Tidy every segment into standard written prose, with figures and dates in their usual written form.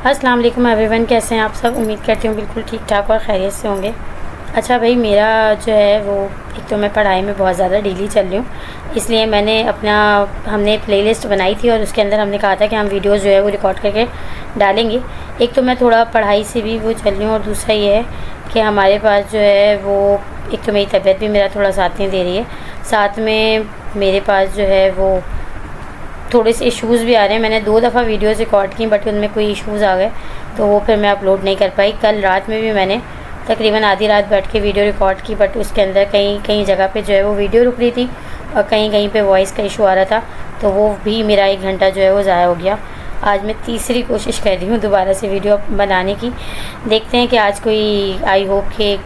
अस्सलाम वालेकुम एवरीवन, कैसे हैं आप सब। उम्मीद करती हूँ बिल्कुल ठीक ठाक और खैरियत से होंगे। अच्छा भाई, मेरा जो है वो एक तो मैं पढ़ाई में बहुत ज़्यादा ढीली चल रही हूँ, इसलिए हमने प्लेलिस्ट बनाई थी और उसके अंदर हमने कहा था कि हम वीडियोस जो है वो रिकॉर्ड करके डालेंगे। एक तो मैं थोड़ा पढ़ाई से भी वो चल रही हूँ और दूसरा ये है कि हमारे पास जो है वो एक तो मेरी तबीयत भी मेरा थोड़ा साथ नहीं दे रही है, साथ में मेरे पास जो है वो थोड़े से इश्यूज़ भी आ रहे हैं। मैंने 2 दफ़ा वीडियोस रिकॉर्ड की बट उनमें कोई इश्यूज़ आ गए तो वो फिर मैं अपलोड नहीं कर पाई। कल रात में भी मैंने तकरीबन आधी रात बैठ के वीडियो रिकॉर्ड की बट उसके अंदर कहीं जगह पे जो है वो वीडियो रुक रही थी और कहीं पे वॉइस का इशू आ रहा था, तो वो भी मेरा 1 घंटा जो है वो ज़ाया हो गया। आज मैं तीसरी कोशिश कर रही हूँ दोबारा से वीडियो बनाने की। देखते हैं कि आज आई होप कि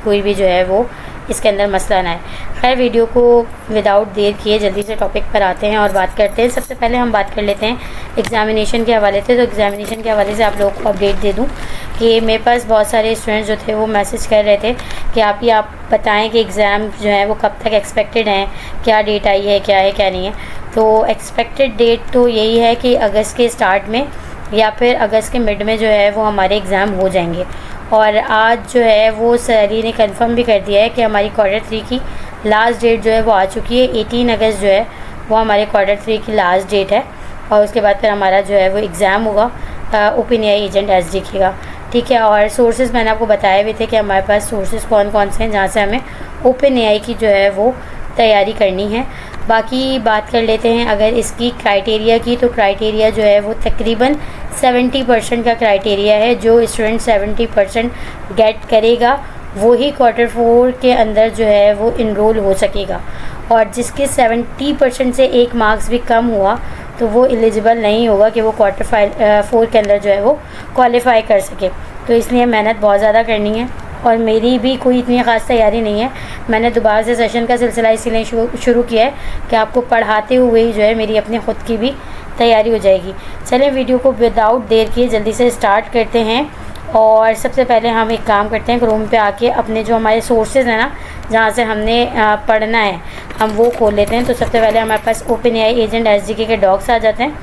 कोई भी जो है वो इसके अंदर मसला ना है। खैर, वीडियो को विदाउट देर किए जल्दी से टॉपिक पर आते हैं और बात करते हैं। सबसे पहले हम बात कर लेते हैं एग्ज़ामिनेशन के हवाले से। तो एग्ज़ामिनेशन के हवाले से आप लोगों को अपडेट दे दूं कि मेरे पास बहुत सारे स्टूडेंट्स जो थे वो मैसेज कर रहे थे कि आप बताएं कि एग्ज़ाम जो है वो कब तक एक्सपेक्टेड हैं, क्या डेट आई है, क्या है क्या नहीं है। तो एक्सपेक्टेड डेट तो यही है कि अगस्त के स्टार्ट में या फिर अगस्त के मिड में जो है वो हमारे एग्ज़ाम हो जाएंगे। और आज जो है वो सैरी ने कंफर्म भी कर दिया है कि हमारी Q3 की लास्ट डेट जो है वो आ चुकी है। 18 अगस्त जो है वो हमारे Q3 की लास्ट डेट है और उसके बाद फिर हमारा जो है वो एग्ज़ाम होगा ओपन एआई एजेंट SDK का। ठीक है, और सोर्सेज मैंने आपको बताए भी थे कि हमारे पास सोर्सेज कौन कौन से हैं जहाँ से हमें ओपन एआई की जो है वो तैयारी करनी है। बाकी बात कर लेते हैं अगर इसकी क्राइटेरिया की, तो क्राइटेरिया जो है वो तकरीबन 70% का क्राइटेरिया है। जो स्टूडेंट 70% गेट करेगा वो ही Q4 के अंदर जो है वो इनरोल हो सकेगा, और जिसके 70% से 1 मार्क्स भी कम हुआ तो वो एलिजिबल नहीं होगा कि वो Q4 के अंदर जो है वो क्वालिफाई कर सके। तो इसलिए मेहनत बहुत ज़्यादा करनी है और मेरी भी कोई इतनी ख़ास तैयारी नहीं है। मैंने दोबारा से सेशन का सिलसिला इसीलिए शुरू किया है कि आपको पढ़ाते हुए ही जो है मेरी अपनी ख़ुद की भी तैयारी हो जाएगी। चलें, वीडियो को विदाउट देर किए जल्दी से स्टार्ट करते हैं। और सबसे पहले हम एक काम करते हैं, क्रोम पे आके अपने जो हमारे सोर्सेज हैं ना जहाँ से हमने पढ़ना है हम वो खोल लेते हैं। तो सबसे पहले हमारे पास ओपन एआई एजेंट SDK के डॉक्स आ जाते हैं।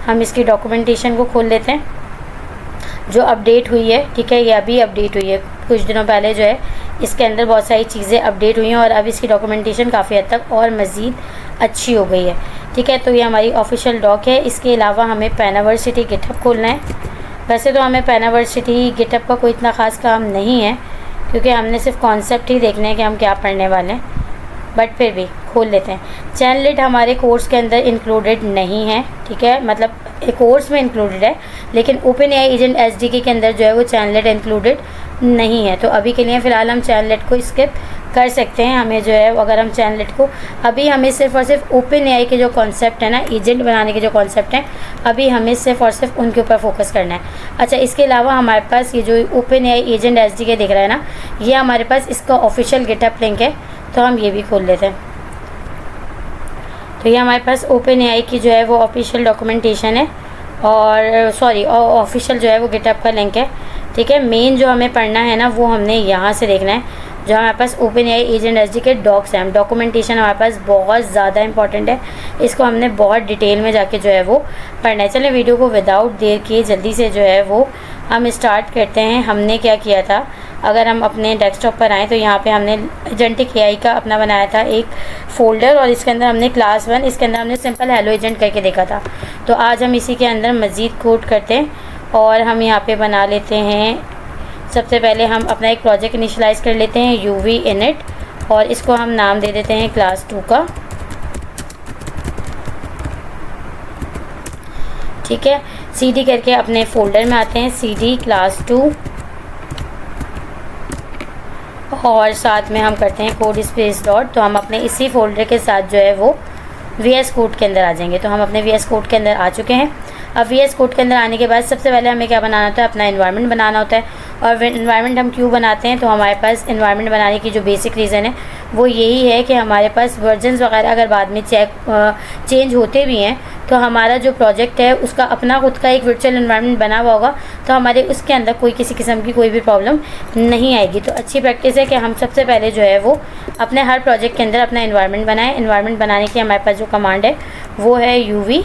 हम इसकी डॉक्यूमेंटेशन को खोल लेते हैं जो अपडेट हुई है। ठीक है, ये अभी अपडेट हुई है कुछ दिनों पहले जो है इसके अंदर बहुत सारी चीज़ें अपडेट हुई हैं और अब इसकी डॉक्यूमेंटेशन काफ़ी हद तक और मज़ीद अच्छी हो गई है। ठीक है, तो ये हमारी ऑफिशियल डॉक है। इसके अलावा हमें पैनावर्सिटी गिटहब खोलना है। वैसे तो हमें पैनावर्सिटी गिटहब का कोई इतना ख़ास काम नहीं है क्योंकि हमने सिर्फ कॉन्सेप्ट ही देखने हैं कि हम क्या पढ़ने वाले हैं, बट फिर भी खोल लेते हैं। चैनलिट हमारे कोर्स के अंदर इंक्लूडेड नहीं है। ठीक है, मतलब कोर्स में इंक्लूडेड है लेकिन ओपन एआई एजेंट SDK के अंदर जो है वो चैनलिट इंक्लूडेड नहीं है। तो अभी के लिए फ़िलहाल हम चैनलिट को स्किप कर सकते हैं। हमें जो है अगर हम चैनलिट को अभी हमें सिर्फ और सिर्फ ओपन एआई के जो कॉन्सेप्ट है ना, एजेंट बनाने के जो कॉन्सेप्ट हैं, अभी हमें सिर्फ और सिर्फ उनके ऊपर फोकस करना है। अच्छा, इसके अलावा हमारे पास ये जो ओपन एआई एजेंट SDK दिख रहा है ना, ये हमारे पास इसका ऑफिशियल गिटहब लिंक है, तो हम ये भी खोल लेते हैं। तो ये हमारे पास ओपन एआई की जो है वो ऑफिशियल डॉक्यूमेंटेशन है और ऑफिशियल जो है वो गिटहब का लिंक है। ठीक है, मेन जो हमें पढ़ना है ना वो हमने यहाँ से देखना है जो हमारे पास OpenAI agent SDK docs हैं। डॉक्यूमेंटेशन हमारे पास बहुत ज़्यादा इंपॉर्टेंट है, इसको हमने बहुत डिटेल में जाके जो है वो पढ़ना है। चलें, वीडियो को विदाउट देर किए जल्दी से जो है वो हम स्टार्ट करते हैं। हमने क्या किया था, अगर हम अपने डेस्कटॉप पर आएँ तो यहाँ पे हमने एजेंटिक एआई का अपना बनाया था एक फ़ोल्डर और इसके अंदर हमने क्लास 1 इसके अंदर हमने सिंपल हेलो एजेंट करके देखा था। तो आज हम इसी के अंदर मज़ीद कोड करते हैं और हम यहाँ पे बना लेते हैं। सबसे पहले हम अपना एक प्रोजेक्ट इनिशियलाइज़ कर लेते हैं UV init और इसको हम नाम दे देते हैं क्लास 2 का। ठीक है, CD करके अपने फ़ोल्डर में आते हैं, CD क्लास 2 और साथ में हम करते हैं कोड स्पेस डॉट। तो हम अपने इसी फोल्डर के साथ जो है वो VS कोड के अंदर आ जाएंगे। तो हम अपने VS कोड के अंदर आ चुके हैं। अब VS कोड के अंदर आने के बाद सबसे पहले हमें क्या बनाना होता है, अपना एनवायरनमेंट बनाना होता है। और एनवायरनमेंट हम क्यों बनाते हैं, तो हमारे पास एनवायरनमेंट बनाने की जो बेसिक रीज़न है वो यही है कि हमारे पास वर्जन्स वगैरह अगर बाद में चेंज होते भी हैं तो हमारा जो प्रोजेक्ट है उसका अपना खुद का एक वर्चुअल एनवायरनमेंट बना हुआ होगा, तो हमारे उसके अंदर कोई किसी किस्म की कोई भी प्रॉब्लम नहीं आएगी। तो अच्छी प्रैक्टिस है कि हम सबसे पहले जो है वो अपने हर प्रोजेक्ट के अंदर अपना एनवायरनमेंट बनाएं। एनवायरनमेंट बनाने की हमारे पास जो कमांड है वो है UV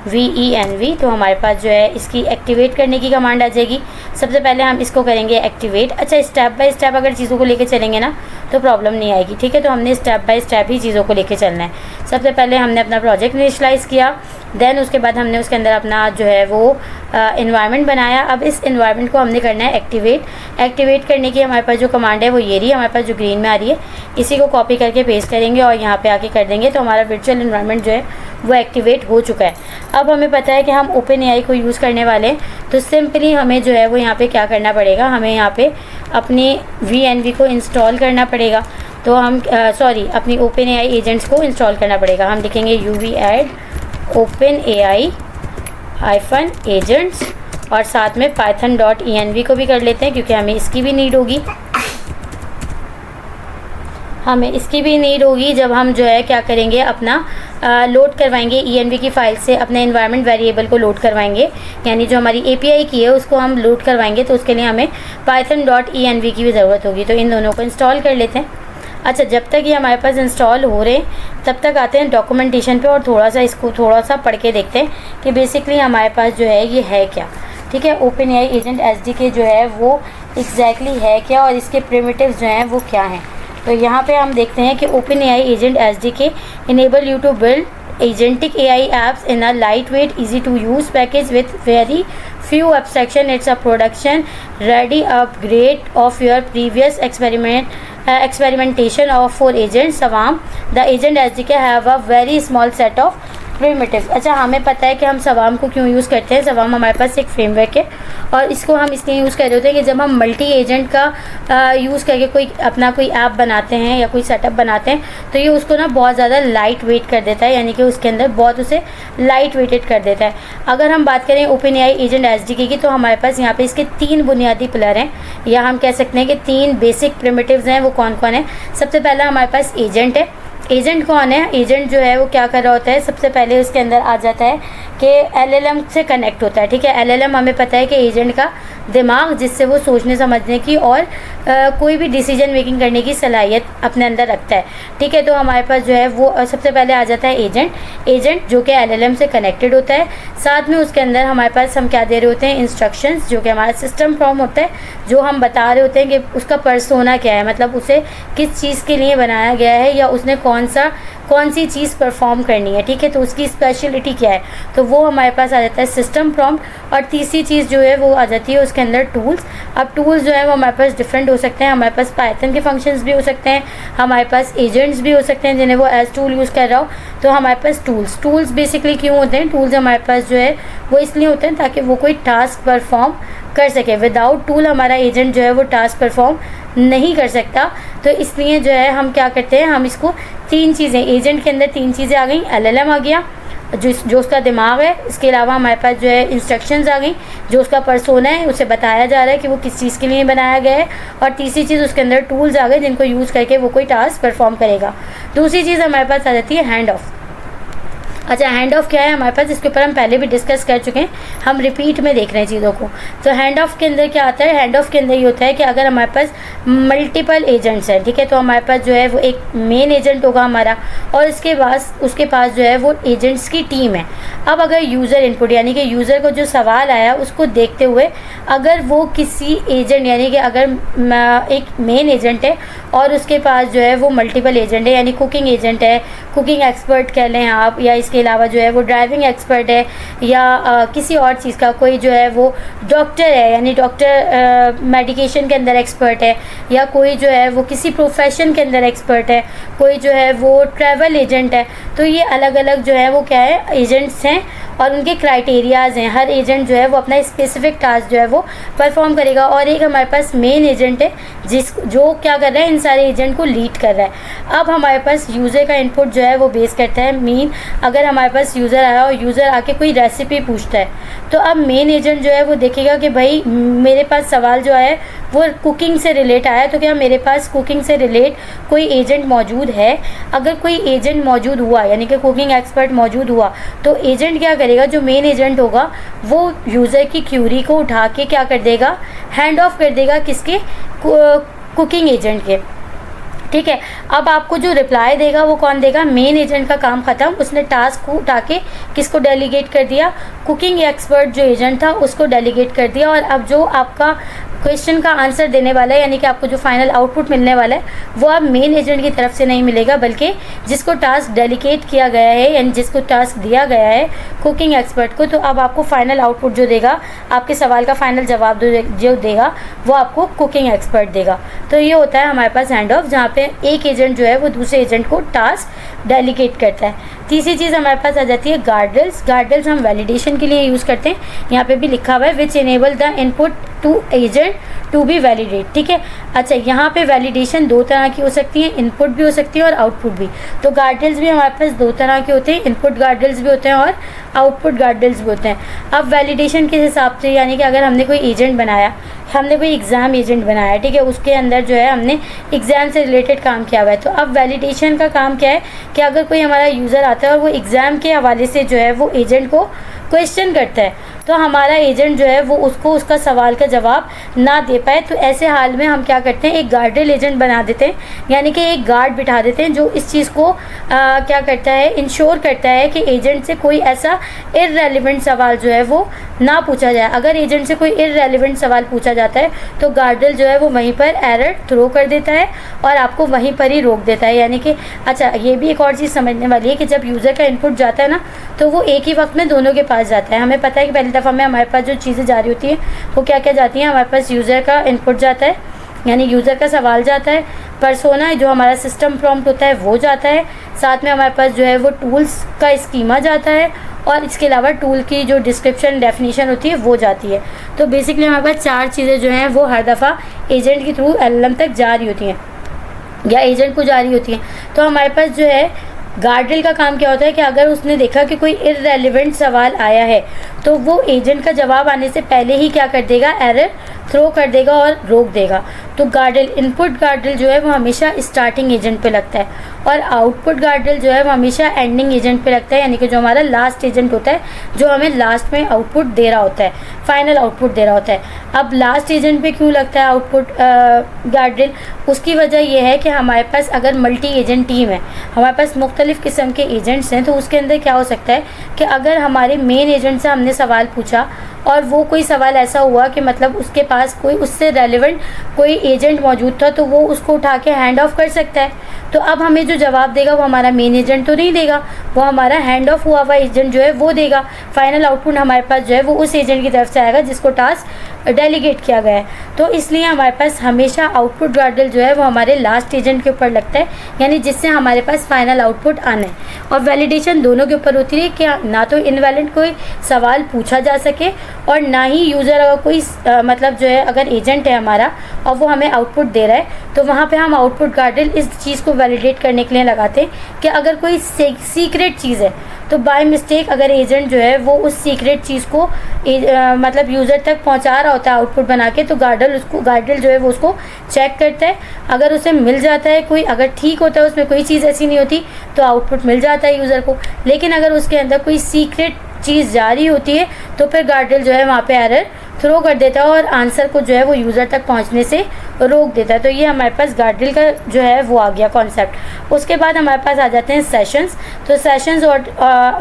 VENV, तो हमारे पास जो है इसकी एक्टिवेट करने की कमांड आ जाएगी। सबसे पहले हम इसको करेंगे एक्टिवेट। अच्छा, स्टेप बाय स्टेप अगर चीज़ों को लेके चलेंगे ना तो प्रॉब्लम नहीं आएगी, ठीक है। तो हमने स्टेप बाय स्टेप ही चीज़ों को लेके चलना है। सबसे पहले हमने अपना प्रोजेक्ट इनिशियलाइज़ किया, देन उसके बाद हमने उसके अंदर अपना जो है वो इन्वायरमेंट बनाया। अब इस इन्वायरमेंट को हमने करना है एक्टिवेट। एक्टिवेट करने की हमारे पास जो कमांड है वो ये रही, हमारे पास जो ग्रीन में आ रही है, इसी को कॉपी करके पेस्ट करेंगे और यहाँ पे आके कर देंगे, तो हमारा वर्चुअल इन्वायरमेंट जो है वो एक्टिवेट हो चुका है। अब हमें पता है कि हम ओपन एआई को यूज़ करने वाले हैं, तो सिंपली हमें जो है वो यहाँ पे क्या करना पड़ेगा, हमें यहाँ पे अपनी VNV को इंस्टॉल करना पड़ेगा। तो हम अपनी ओपन एआई एजेंट्स को इंस्टॉल करना पड़ेगा। हम लिखेंगे UV add open AI -agents और साथ में python.env को भी कर लेते हैं, क्योंकि हमें इसकी भी नीड होगी। जब हम जो है क्या करेंगे, अपना लोड करवाएंगे env की फ़ाइल से अपने इन्वायरमेंट वेरिएबल को लोड करवाएंगे, यानी जो हमारी API की है उसको हम लोड करवाएंगे, तो उसके लिए हमें python.env की भी ज़रूरत होगी। तो इन दोनों को इंस्टॉल कर लेते हैं। अच्छा, जब तक ये हमारे पास इंस्टॉल हो रहे हैं तब तक आते हैं डॉक्यूमेंटेशन पे और थोड़ा सा पढ़ के देखते हैं कि बेसिकली हमारे पास जो है ये है क्या, ठीक है। ओपन एआई एजेंट SDK जो है वो एग्जैक्टली है क्या और इसके प्रिमिटिव्स जो हैं वो क्या हैं। तो यहाँ पे हम देखते हैं कि open AI agent SDK enable you to build agentic AI apps in a lightweight, easy to use package with very few abstraction. It's a production ready upgrade of your previous experimentation of 4 agents. Swarm, the agent SDK have a very small set of primitive. अच्छा, हमें पता है कि हम सवाम को क्यों use करते हैं। सवाम हमारे पास एक फ्रेमवर्क है और इसको हम इसलिए यूज़ कर रहे होते हैं कि जब हम मल्टी एजेंट का यूज़ करके कोई ऐप बनाते हैं या कोई सेटअप बनाते हैं तो ये उसको ना बहुत ज़्यादा लाइट वेट कर देता है, यानी कि उसके अंदर बहुत उसे लाइट वेटेड कर देता है। अगर हम बात करें ओपन एआई एजेंट SDK की, तो हमारे पास यहाँ पे इसके 3 बुनियादी पिलर हैं, या हम कह सकते हैं कि 3 बेसिक प्रिमिटिव्स हैं। वो कौन कौन है? सबसे पहला हमारे पास एजेंट है। एजेंट कौन है? एजेंट जो है वो क्या कर रहा होता है, सबसे पहले उसके अंदर आ जाता है कि LLM से कनेक्ट होता है, ठीक है। LLM हमें पता है कि एजेंट का दिमाग, जिससे वो सोचने समझने की और कोई भी डिसीजन मेकिंग करने की सलाहियत अपने अंदर रखता है, ठीक है। तो हमारे पास जो है वो सबसे पहले आ जाता है एजेंट जो कि LLM से कनेक्टेड होता है। साथ में उसके अंदर हमारे पास हम क्या दे रहे होते हैं, इंस्ट्रक्शंस, जो कि हमारा सिस्टम प्रॉम्प्ट होता है, जो हम बता रहे होते हैं कि उसका पर्सोना क्या है, मतलब उसे किस चीज़ के लिए बनाया गया है या उसने कौन सी चीज़ परफॉर्म करनी है, ठीक है। तो उसकी स्पेशलिटी क्या है, तो वो हमारे पास आ जाता है सिस्टम प्रॉम्प्ट। और तीसरी चीज़ जो है वो आ जाती है उसके अंदर टूल्स। अब टूल्स जो है वो हमारे पास डिफरेंट हो सकते हैं। हमारे पास पाइथन के फंक्शंस भी हो सकते हैं, हमारे पास एजेंट्स भी हो सकते हैं जिन्हें वो एज टूल यूज़ कर रहा हो। तो हमारे पास टूल्स बेसिकली क्यों होते हैं? टूल्स हमारे पास जो है वो इसलिए होते हैं ताकि वो कोई टास्क परफॉर्म कर सके। विदाउट टूल हमारा एजेंट जो है वो टास्क परफॉर्म नहीं कर सकता। तो इसलिए जो है हम क्या करते हैं, हम इसको 3 चीज़ें, एजेंट के अंदर 3 चीज़ें आ गई। LLM आ गया जो उसका दिमाग है, इसके अलावा हमारे पास जो है इंस्ट्रक्शंस आ गई, जो उसका पर्सोना है, उसे बताया जा रहा है कि वो किस चीज़ के लिए बनाया गया है। और तीसरी चीज़ उसके अंदर टूल्स आ गए जिनको यूज़ करके वो कोई टास्क परफॉर्म करेगा। दूसरी चीज़ हमारे पास आ जाती है हैंड ऑफ। अच्छा, हैंड ऑफ क्या है हमारे पास, इसके ऊपर हम पहले भी डिस्कस कर चुके हैं, हम रिपीट में देख रहे हैं चीज़ों को। तो हैंड ऑफ के अंदर क्या आता है, हैंड ऑफ के अंदर ये होता है कि अगर हमारे पास मल्टीपल एजेंट्स हैं, ठीक है, तो हमारे पास जो है वो एक मेन एजेंट होगा हमारा और उसके पास जो है वो एजेंट्स की टीम है। अब अगर यूज़र इनपुट, यानी कि यूज़र को जो सवाल आया उसको देखते हुए अगर वो किसी एजेंट, यानी कि अगर एक मेन एजेंट है और उसके पास जो है वो मल्टीपल एजेंट है, यानी कुकिंग एजेंट है, कुकिंग एक्सपर्ट कह लें आप, या इसके अलावा जो है वो ड्राइविंग एक्सपर्ट है, या किसी और चीज़ का कोई जो है वो डॉक्टर है, यानी डॉक्टर मेडिकेशन के अंदर एक्सपर्ट है, या कोई जो है वो किसी प्रोफेशन के अंदर एक्सपर्ट है, कोई जो है वो ट्रैवल एजेंट है। तो ये अलग अलग जो है वो क्या है, एजेंट्स हैं और उनके क्राइटेरियाज़ हैं। हर एजेंट जो है वो अपना स्पेसिफिक टास्क जो है वो परफॉर्म करेगा। और एक हमारे पास मेन एजेंट है जो क्या कर रहा है, इन सारे एजेंट को लीड कर रहा है। अब हमारे पास यूज़र का इनपुट जो है वो बेस करता है अगर हमारे पास यूज़र आया और यूज़र आके कोई रेसिपी पूछता है, तो अब मेन एजेंट जो है वो देखेगा कि भाई मेरे पास सवाल जो आया है वो कुकिंग से रिलेट आया, तो क्या मेरे पास कुकिंग से रिलेट कोई एजेंट मौजूद है। अगर कोई एजेंट मौजूद हुआ, यानी कि कुकिंग एक्सपर्ट मौजूद हुआ, तो एजेंट क्या करेगा, जो मेन एजेंट होगा वो यूज़र की क्यूरी को उठा के क्या कर देगा, हैंड ऑफ कर देगा किसके, कुकिंग एजेंट के। ठीक है। अब आपको जो रिप्लाई देगा वो कौन देगा, मेन एजेंट का काम ख़त्म, उसने टास्क को उठा के किसको डेलीगेट कर दिया, कुकिंग एक्सपर्ट जो एजेंट था उसको डेलीगेट कर दिया। और अब जो आपका क्वेश्चन का आंसर देने वाला है, यानी कि आपको जो फाइनल आउटपुट मिलने वाला है वो अब मेन एजेंट की तरफ से नहीं मिलेगा, बल्कि जिसको टास्क डेलीगेट किया गया है यानी जिसको टास्क दिया गया है कुकिंग एक्सपर्ट को, तो अब आपको फाइनल आउटपुट जो देगा, आपके सवाल का फाइनल जवाब जो देगा वो आपको कुकिंग एक्सपर्ट देगा। तो ये होता है हमारे पास हैंड ऑफ, जहाँ पे एक एजेंट जो है वो दूसरे एजेंट को टास्क डेलीगेट करता है। तीसरी चीज़ हमारे पास आ जाती है गार्डल्स। गार्डल्स हम वैलिडेशन के लिए यूज़ करते हैं, यहाँ पे भी लिखा हुआ है which enable the input to agent to be validate. ठीक है, अच्छा यहाँ पे वैलिडेशन दो तरह की हो सकती है, इनपुट भी हो सकती है और आउटपुट भी। तो गार्डल्स भी हमारे पास दो तरह के होते हैं, इनपुट गार्डल्स भी होते हैं और आउटपुट गार्डल्स भी होते हैं। अब वैलिडेशन के हिसाब से, यानी कि अगर हमने कोई एजेंट बनाया, हमने कोई एग्ज़ाम एजेंट बनाया, ठीक है, उसके अंदर जो है हमने एग्ज़ाम से रिलेटेड काम किया हुआ है, तो अब वैलिडेशन का काम क्या है कि अगर कोई हमारा यूज़र आता है और वो एग्ज़ाम के हवाले से जो है वो एजेंट को क्वेश्चन करता है, तो हमारा एजेंट जो है वो उसको उसका सवाल का जवाब ना दे पाए, तो ऐसे हाल में हम क्या करते हैं, एक गार्डल एजेंट बना देते हैं, यानी कि एक गार्ड बिठा देते हैं जो इस चीज़ को क्या करता है, इंश्योर करता है कि एजेंट से कोई ऐसा इररेलेवेंट सवाल जो है वो ना पूछा जाए। अगर एजेंट से कोई इररेलेवेंट सवाल पूछा जाता है तो गार्डल जो है वो वहीं पर एरर थ्रो कर देता है और आपको वहीं पर ही रोक देता है। यानी कि अच्छा, ये भी एक और चीज़ समझने वाली है कि जब यूज़र का इनपुट जाता है ना, तो वो एक ही वक्त में दोनों के पास जाता है। हमें पता है कि पहली दफ़ा में हमारे पास जो चीज़ें जा रही होती हैं वो क्या क्या जाती हैं, हमारे पास यूज़र का इनपुट जाता है, यानी यूज़र का सवाल जाता है, पर्सोना जो हमारा सिस्टम प्रॉम्प्ट होता है वो जाता है, साथ में हमारे पास जो है वो टूल्स का स्कीमा जाता है, और इसके अलावा टूल की जो डिस्क्रिप्शन डेफिनेशन होती है वो जाती है। तो बेसिकली हमारे पास चार चीज़ें जो हैं वो हर दफ़ा एजेंट के थ्रू एलएलएम तक जा रही होती हैं या एजेंट को जा रही होती हैं। तो हमारे पास जो है गार्डल का काम क्या होता है कि अगर उसने देखा कि कोई इररेलेवेंट सवाल आया है तो वो एजेंट का जवाब आने से पहले ही क्या कर देगा, एरर थ्रो कर देगा और रोक देगा। तो गार्डल, इनपुट गार्डल जो है वो हमेशा स्टार्टिंग एजेंट पे लगता है और आउटपुट गार्डल जो है वो हमेशा एंडिंग एजेंट पे लगता है, यानी कि जो हमारा लास्ट एजेंट होता है जो हमें लास्ट में आउटपुट दे रहा होता है, फाइनल आउटपुट दे रहा होता है। अब लास्ट एजेंट पे क्यों लगता है आउटपुट गार्डल, उसकी वजह यह है कि हमारे पास अगर मल्टी एजेंट टीम है, हमारे पास मुख्तलिफ़ किस्म के एजेंट्स हैं, तो उसके अंदर क्या हो सकता है कि अगर हमारे मेन एजेंट से हमने सवाल पूछा और वो कोई सवाल ऐसा हुआ कि मतलब उसके पास कोई उससे रेलेवेंट कोई एजेंट मौजूद था, तो वो उसको उठा के हैंड ऑफ कर सकता है। तो अब हमें जो जवाब देगा वो हमारा मेन एजेंट तो नहीं देगा, वो हमारा हैंड ऑफ हुआ हुआ एजेंट जो है वो देगा। फाइनल आउटपुट हमारे पास जो है वो उस एजेंट की तरफ से आएगा जिसको टास्क डेलीगेट किया गया है। तो इसलिए हमारे पास हमेशा आउटपुट गार्डल जो है वो हमारे लास्ट एजेंट के ऊपर लगता है, यानी जिससे हमारे पास फाइनल आउटपुट आना है। और वैलिडेशन दोनों के ऊपर होती है कि ना तो इनवैलिड कोई सवाल पूछा जा सके और ना ही यूज़र अगर कोई मतलब जो है अगर एजेंट है हमारा और वो हमें आउटपुट दे रहा है, तो वहाँ पे हम आउटपुट गार्डल इस चीज़ को वैलिडेट करने के लिए लगाते हैं कि अगर कोई सीक्रेट चीज़ है तो बाय मिस्टेक अगर एजेंट जो है वो उस सीक्रेट चीज़ को मतलब यूज़र तक पहुंचा रहा होता है आउटपुट बना के, तो गार्डल जो है वो उसको चेक करता है। अगर उसे मिल जाता है कोई, अगर ठीक होता है उसमें कोई चीज़ ऐसी नहीं होती तो आउटपुट मिल जाता है यूज़र को। लेकिन अगर उसके अंदर कोई सीक्रेट चीज़ जारी होती है तो फिर गार्डल जो है वहाँ पे एरर थ्रो कर देता है और आंसर को जो है वो यूज़र तक पहुँचने से रोक देता है। तो ये हमारे पास गार्डल का जो है वो आ गया कॉन्सेप्ट। उसके बाद हमारे पास आ जाते हैं सेशंस। तो सेशंस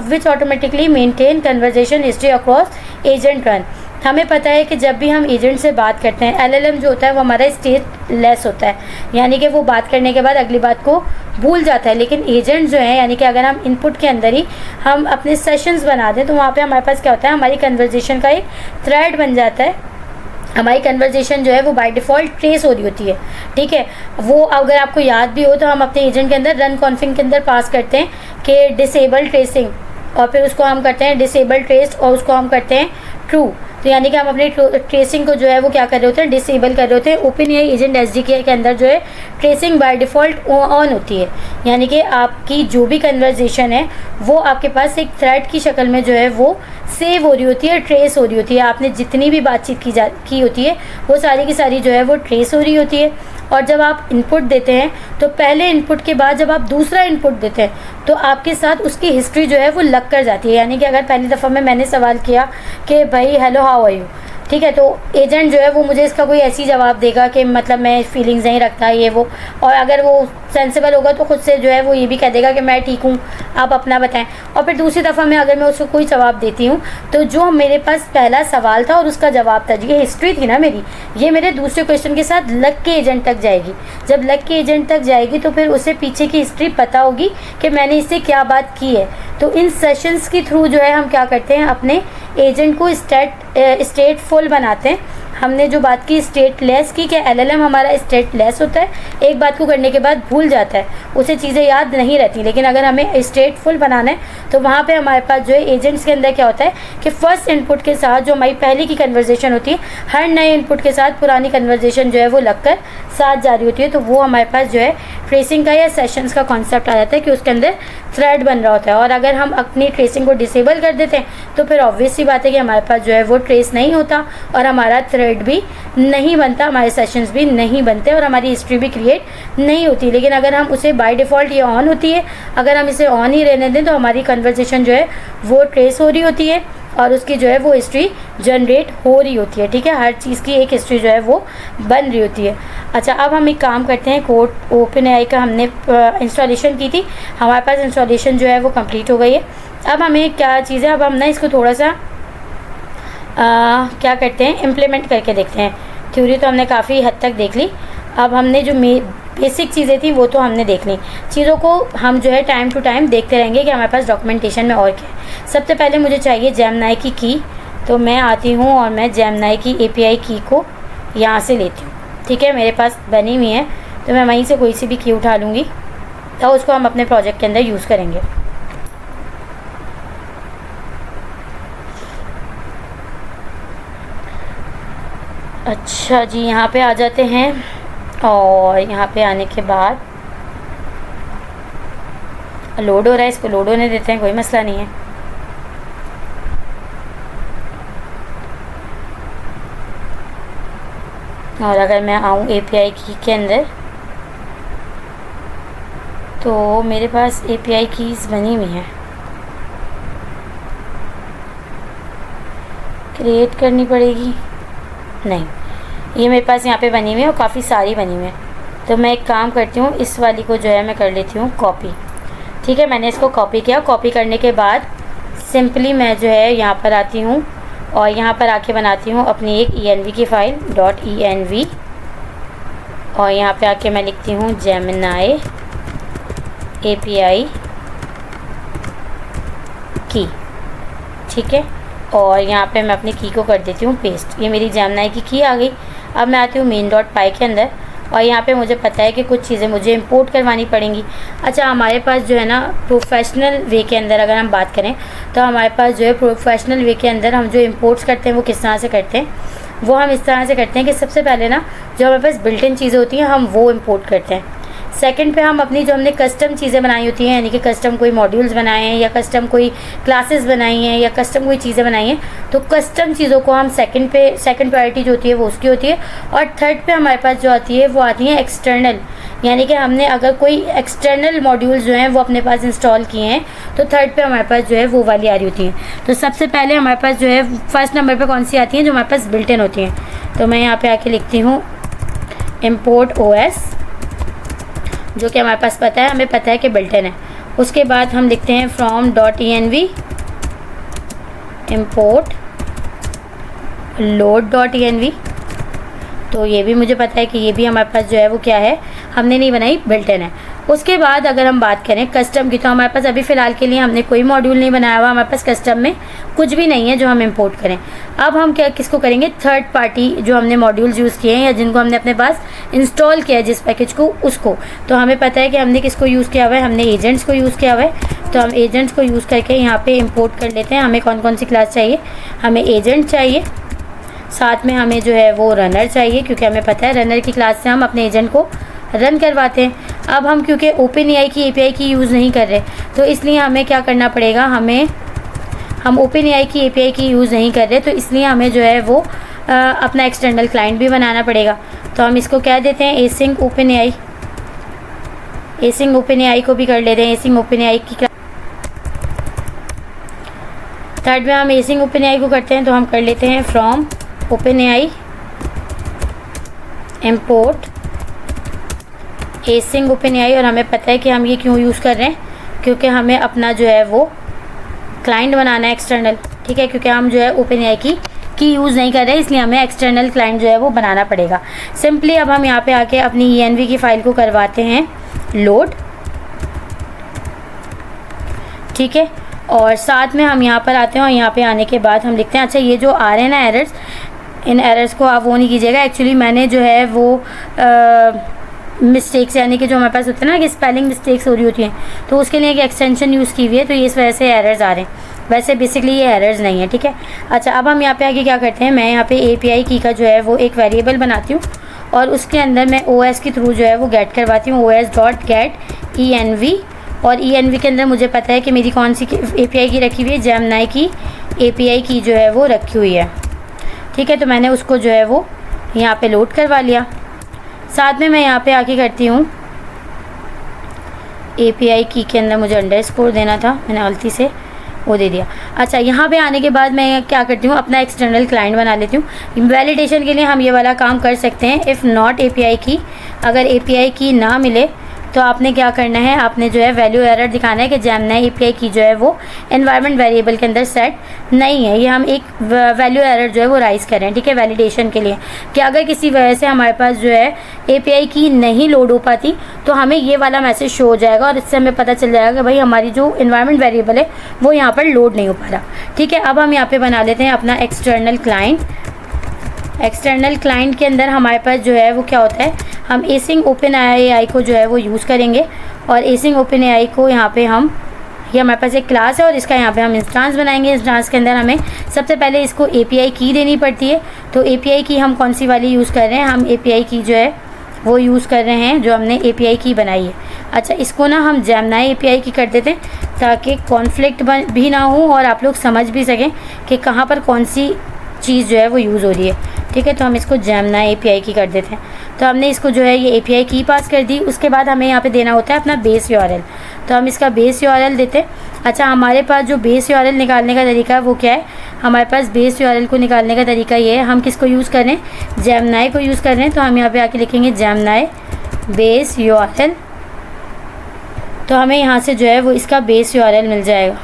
विच automatically maintain conversation history across agent run. हमें पता है कि जब भी हम एजेंट से बात करते हैं, एलएलएम जो होता है वो हमारा स्टेट लेस होता है, यानी कि वो बात करने के बाद अगली बात को भूल जाता है। लेकिन एजेंट जो है, यानी कि अगर हम इनपुट के अंदर ही हम अपने सेशंस बना दें तो वहाँ पे हमारे पास क्या होता है, हमारी कन्वर्जेशन का एक थ्रेड बन जाता है। हमारी कन्वर्जेशन जो है वो बाय डिफ़ॉल्ट ट्रेस हो रही होती है, ठीक है। वो अगर आपको याद भी हो तो हम अपने एजेंट के अंदर रन कॉन्फिग के अंदर पास करते हैं कि डिसेबल ट्रेसिंग, और फिर उसको हम करते हैं डिसेबल ट्रेस और उसको हम करते हैं ट्रू। तो यानी कि हम अपने ट्रेसिंग को जो है वो क्या कर रहे होते हैं, डिसेबल कर रहे होते हैं। ओपन एआई एजेंट एसडीके के अंदर जो है ट्रेसिंग बाय डिफ़ॉल्ट ऑन होती है, यानी कि आपकी जो भी कन्वर्जेशन है वो आपके पास एक थ्रेड की शक्ल में जो है वो सेव हो रही होती है, ट्रेस हो रही होती है। आपने जितनी भी बातचीत की होती है वो सारी की सारी जो है वो ट्रेस हो रही होती है। और जब आप इनपुट देते हैं तो पहले इनपुट के बाद जब आप दूसरा इनपुट देते हैं तो आपके साथ उसकी हिस्ट्री जो है वो लग कर जाती है। यानी कि अगर पहली दफ़ा में मैंने सवाल किया कि भाई हेलो हाउ आर यू, ठीक है, तो एजेंट जो है वो मुझे इसका कोई ऐसी जवाब देगा कि मतलब मैं फीलिंग्स नहीं रखता ये वो, और अगर वो सेंसिबल होगा तो खुद से जो है वो ये भी कह देगा कि मैं ठीक हूँ, आप अपना बताएं। और फिर दूसरी दफ़ा में अगर मैं उसको कोई जवाब देती हूँ तो जो मेरे पास पहला सवाल था और उसका जवाब था, ये हिस्ट्री थी ना मेरी, ये मेरे दूसरे क्वेश्चन के साथ लक के एजेंट तक जाएगी। जब लक के एजेंट तक जाएगी तो फिर उसे पीछे की हिस्ट्री पता होगी कि मैंने इससे क्या बात की है। तो इन सेशंस के थ्रू जो है हम क्या करते हैं, अपने एजेंट को स्टेटफुल बनाते हैं। हमने जो बात की स्टेटलेस की, कि एलएलएम हमारा स्टेटलेस होता है, एक बात को करने के बाद भूल जाता है, उसे चीज़ें याद नहीं रहती। लेकिन अगर हमें स्टेटफुल बनाना है तो वहाँ पे हमारे पास जो है एजेंट्स के अंदर क्या होता है कि फ़र्स्ट इनपुट के साथ जो हमारी पहले की कन्वर्जेशन होती है, हर नए इनपुट के साथ पुरानी कन्वर्जेशन जो है वो लगकर साथ जारी होती है। तो वो हमारे पास जो है ट्रेसिंग का या सेशंस का कॉन्सेप्ट आ जाता है कि उसके अंदर थ्रेड बन रहा होता है। और अगर हम अपनी ट्रेसिंग को डिसेबल कर देते हैं तो फिर ऑब्वियस सी बात है कि हमारे पास जो है वो ट्रेस नहीं होता और हमारा थ्रेड भी नहीं बनता, हमारे सेशंस भी नहीं बनते और हमारी हिस्ट्री भी क्रिएट नहीं होती। लेकिन अगर हम उसे बाय डिफ़ॉल्ट ये ऑन होती है, अगर हम इसे ऑन ही रहने दें तो हमारी कन्वर्सेशन जो है वो ट्रेस हो रही होती है और उसकी जो है वो हिस्ट्री जनरेट हो रही होती है। ठीक है, हर चीज़ की एक हिस्ट्री जो है वो बन रही होती है। अच्छा, अब हम एक काम करते हैं, कोड OpenAI का हमने इंस्टॉलेशन की थी, हमारे पास इंस्टॉलेशन जो है वो कंप्लीट हो गई है। अब हमें क्या चीज़ है, अब हम ना इसको थोड़ा सा क्या करते हैं, इम्प्लीमेंट करके देखते हैं। थ्योरी तो हमने काफ़ी हद तक देख ली, अब हमने जो बेसिक चीज़ें थी वो तो हमने देख ली। चीज़ों को हम जो है टाइम टू टाइम देखते रहेंगे कि हमारे पास डॉक्यूमेंटेशन में और क्या है। सबसे पहले मुझे चाहिए जेमिनी की की, तो मैं आती हूँ और मैं जेमिनी की API की को यहाँ से लेती हूँ। ठीक है, मेरे पास बनी हुई है तो मैं वहीं से कोई सी भी की उठा लूँगी तो उसको हम अपने प्रोजेक्ट के अंदर यूज़ करेंगे। अच्छा जी, यहाँ पे आ जाते हैं और यहाँ पे आने के बाद लोड हो रहा है, इसको लोड होने देते हैं, कोई मसला नहीं है। और अगर मैं आऊँ API की के अंदर तो मेरे पास API कीज़ बनी हुई हैं, क्रिएट करनी पड़ेगी, नहीं ये मेरे पास यहाँ पे बनी हुई है और काफ़ी सारी बनी हुई है। तो मैं एक काम करती हूँ, इस वाली को जो है मैं कर लेती हूँ कॉपी। ठीक है, मैंने इसको कॉपी किया, कॉपी करने के बाद सिंपली मैं जो है यहाँ पर आती हूँ और यहाँ पर आके बनाती हूँ अपनी एक env की फ़ाइल .env और यहाँ पे आके मैं लिखती हूँ जेमिनी API की। ठीक है, और यहाँ पे मैं अपनी की को कर देती हूँ पेस्ट, ये मेरी जेमिनी की आ गई। अब मैं आती हूँ main.py के अंदर और यहाँ पे मुझे पता है कि कुछ चीज़ें मुझे इंपोर्ट करवानी पड़ेंगी। अच्छा, हमारे पास जो है ना प्रोफेशनल वे के अंदर अगर हम बात करें तो हमारे पास जो है प्रोफेशनल वे के अंदर हम जो इंपोर्ट्स करते हैं वो किस तरह से करते हैं, वो हम इस तरह से करते हैं कि सबसे पहले ना जो हमारे पास बिल्ट इन चीज़ें होती हैं हम वो इंपोर्ट करते हैं। सेकंड पे हम अपनी जो हमने कस्टम चीज़ें बनाई होती हैं, यानी कि कस्टम कोई मॉड्यूल्स बनाए हैं या कस्टम कोई क्लासेस बनाई हैं या कस्टम कोई चीज़ें बनाई हैं, तो कस्टम चीज़ों को हम सेकंड प्रायोरिटी जो होती है वो उसकी होती है। और थर्ड पे हमारे पास जो आती है वो आती है एक्सटर्नल, यानी कि हमने अगर कोई एक्सटर्नल मॉड्यूल्स जो हैं वो अपने पास इंस्टॉल किए हैं तो थर्ड पे हमारे पास जो है वो वाली आ रही होती हैं। तो सबसे पहले हमारे पास जो है फर्स्ट नंबर पे कौन सी आती हैं, जो हमारे पास बिल्ट इन होती हैं। तो मैं यहाँ पे आके लिखती हूँ import OS, जो कि हमारे पास पता है, हमें पता है कि बिल्ट इन है। उसके बाद हम लिखते हैं from.env import load.env, तो ये भी मुझे पता है कि ये भी हमारे पास जो है वो क्या है, हमने नहीं बनाई, बिल्ट इन है। उसके बाद अगर हम बात करें कस्टम की, तो हमारे पास अभी फ़िलहाल के लिए हमने कोई मॉड्यूल नहीं बनाया हुआ, हमारे पास कस्टम में कुछ भी नहीं है जो हम इंपोर्ट करें। अब हम क्या किसको करेंगे, थर्ड पार्टी जो हमने मॉड्यूल्स यूज़ किए हैं या जिनको हमने अपने पास इंस्टॉल किया है जिस पैकेज को, उसको। तो हमें पता है कि हमने किसको यूज़ किया हुआ है, हमने एजेंट्स को यूज़ किया हुआ है। तो हम एजेंट्स को यूज़ करके यहाँ पर इम्पोर्ट कर लेते हैं। हमें कौन कौन सी क्लास चाहिए, हमें एजेंट चाहिए, साथ में हमें जो है वो रनर चाहिए, क्योंकि हमें पता है रनर की क्लास से हम अपने एजेंट को रन करवाते हैं। अब हम क्योंकि OpenAI की API की यूज़ नहीं कर रहे तो इसलिए हमें क्या करना पड़ेगा, हम OpenAI की API की यूज़ नहीं कर रहे तो इसलिए हमें जो है वो अपना एक्सटर्नल क्लाइंट भी बनाना पड़ेगा। तो हम इसको कह देते हैं async OpenAI को भी कर लेते हैं async OpenAI की। थर्ड में हम async OpenAI को करते हैं तो हम कर लेते हैं from OpenAI import async OpenAI, और हमें पता है कि हम ये क्यों यूज़ कर रहे हैं, क्योंकि हमें अपना जो है वो क्लाइंट बनाना है एक्सटर्नल, ठीक है, क्योंकि हम जो है ओपन एआई की यूज़ नहीं कर रहे, इसलिए हमें एक्सटर्नल क्लाइंट जो है वो बनाना पड़ेगा। सिंपली अब हम यहाँ पे आके अपनी ENV की फ़ाइल को करवाते हैं लोड, ठीक है, और साथ में हम यहाँ पर आते हैं और यहाँ पे आने के बाद हम लिखते हैं, अच्छा ये जो आ रहे हैं ना एरर्स, इन एरर्स को आप वो नहीं कीजिएगा। एक्चुअली मैंने जो है वो मिस्टेक्स, यानी कि जो हमारे पास होते हैं ना कि स्पेलिंग मिस्टेक्स हो रही होती हैं, तो उसके लिए एक एक्सटेंशन यूज़ की हुई है, तो इस वजह से एरर्स आ रहे हैं। वैसे बेसिकली ये एरर्स नहीं है, ठीक है। अच्छा, अब हम यहाँ पे आगे क्या करते हैं, मैं यहाँ पे API की का जो है वो एक वेरिएबल बनाती हूँ और उसके अंदर मैं OS के थ्रू जो है वो गेट करवाती हूँ, os.get env, और env के अंदर मुझे पता है कि मेरी कौन सी API की रखी हुई है, जेमिनी की API की जो है वो रखी हुई है, ठीक है। तो मैंने उसको जो है वो यहाँ पे लोड करवा लिया। साथ में मैं यहाँ पे आके करती हूँ API की के अंदर मुझे अंडरस्कोर देना था, मैंने गलती से वो दे दिया। अच्छा, यहाँ पे आने के बाद मैं क्या करती हूँ, अपना एक्सटर्नल क्लाइंट बना लेती हूँ। वैलिडेशन के लिए हम ये वाला काम कर सकते हैं, इफ़ नॉट API की, अगर API की ना मिले तो आपने क्या करना है, आपने जो है वैल्यू एरर दिखाना है कि जेमिनी API की जो है वो एनवायरनमेंट वेरिएबल के अंदर सेट नहीं है। ये हम एक वैल्यू एरर जो है वो राइज़ कर रहे हैं, ठीक है, वैलिडेशन के लिए, कि अगर किसी वजह से हमारे पास जो है API की नहीं लोड हो पाती तो हमें ये वाला मैसेज शो हो जाएगा और इससे हमें पता चल जाएगा कि भाई हमारी जो एनवायरनमेंट वेरिएबल है वो यहाँ पर लोड नहीं हो पा रहा, ठीक है। अब हम यहाँ पर बना लेते हैं अपना एक्सटर्नल क्लाइंट। एक्सटर्नल क्लाइंट के अंदर हमारे पास जो है वो क्या होता है, हम एसिंग ओपन एआई को जो है वो यूज़ करेंगे, और एसिंग ओपन एआई को यहाँ पे हम, ये हमारे पास एक क्लास है और इसका यहाँ पे हम इंस्टांस बनाएंगे। इंस्टांस के अंदर हमें सबसे पहले इसको API की देनी पड़ती है, तो API की हम कौन सी वाली यूज़ कर रहे हैं, हम API की जो है वो यूज़ कर रहे हैं जो हमने API की बनाई है। अच्छा, इसको ना हम जेमिनी API की कर देते हैं ताकि कॉन्फ्लिक्ट भी ना हो और आप लोग समझ भी सकें कि कहाँ पर कौन सी चीज़ जो है वो यूज़ हो रही है, ठीक है। तो हम इसको जेमिनी API की कर देते हैं। तो हमने इसको जो है ये API की पास कर दी। उसके बाद हमें यहाँ पे देना होता है अपना बेस URL, तो हम इसका बेस URL देते हैं। अच्छा, हमारे पास जो बेस URL निकालने का तरीका है वो क्या है, हमारे पास बेस URL को निकालने का तरीका ये है, हम किसको यूज़ कर रहे हैं, जेमिनी को यूज़ कर रहे हैं। तो हम यहाँ पे आके लिखेंगे जेमिनी बेस URL, तो हमें यहाँ से जो है वो इसका बेस URL मिल जाएगा।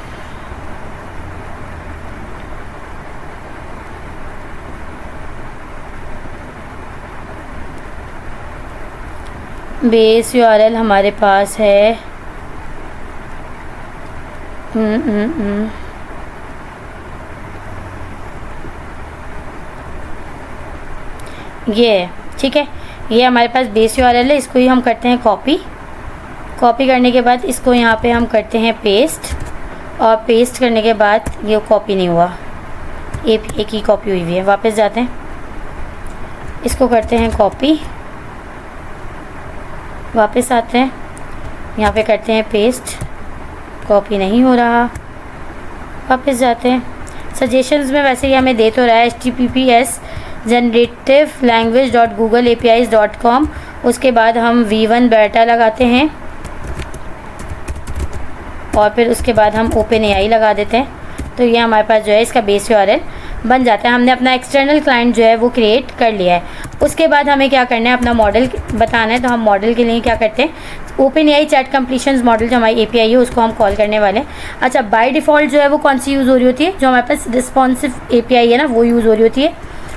बेस URL हमारे पास है ये, ठीक है। ये हमारे पास बेस URL है, इसको ही हम करते हैं कॉपी करने के बाद इसको यहाँ पे हम करते हैं पेस्ट, और पेस्ट करने के बाद ये कॉपी नहीं हुआ, API की कॉपी हुई है। वापस जाते हैं, इसको करते हैं कॉपी, वापस आते हैं, यहाँ पे करते हैं पेस्ट, कॉपी नहीं हो रहा, वापस जाते हैं। सजेशंस में वैसे ही हमें दे तो रहा है https generative-language.googleapis.com, उसके बाद हम v1 बेटा लगाते हैं और फिर उसके बाद हम OpenAI लगा देते हैं। तो ये हमारे पास जो है इसका बेस URL बन जाता है। हमने अपना एक्सटर्नल क्लाइंट जो है वो क्रिएट कर लिया है। उसके बाद हमें क्या करना है, अपना मॉडल बताना है। तो हम मॉडल के लिए क्या करते हैं, OpenAI चैट कंप्लीशंस मॉडल जो हमारी API है उसको हम कॉल करने वाले हैं। अच्छा, बाय डिफ़ॉल्ट जो है वो कौन सी यूज़ हो रही होती है, जो हमारे पास रिस्पॉन्सिव API है ना वो यूज़ हो रही होती है,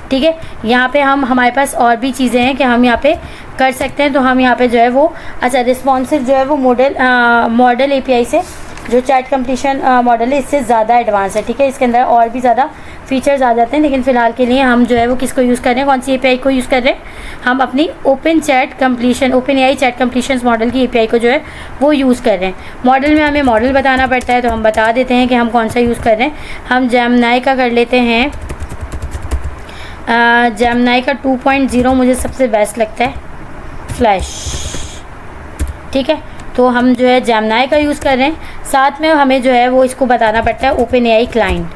ठीक है। यहाँ पे हमारे पास और भी चीज़ें हैं कि हम यहाँ पे कर सकते हैं। तो हम यहाँ पे जो है वो, अच्छा, रिस्पॉन्सिव जो है वो मॉडल API से जो चैट कंप्लीशन मॉडल है इससे ज़्यादा एडवांस है, ठीक है। इसके अंदर और भी ज़्यादा फीचर्स आ जाते हैं, लेकिन फ़िलहाल के लिए हम जो है वो किसको यूज़ कर रहे हैं, कौन सी API को यूज़ कर रहे हैं, हम अपनी OpenAI चैट कंप्लीशंस मॉडल की API को जो है वो यूज़ कर रहे हैं। मॉडल में हमें मॉडल बताना पड़ता है, तो हम बता देते हैं कि हम कौन सा यूज़ कर रहे हैं। हम जेमिनी का कर लेते हैं, जेमिनी का 2.0 मुझे सबसे बेस्ट लगता है, फ्लैश, ठीक है। तो हम जो है जेमिनी का यूज़ कर रहे हैं। साथ में हमें जो है वो इसको बताना पड़ता है OpenAI क्लाइंट।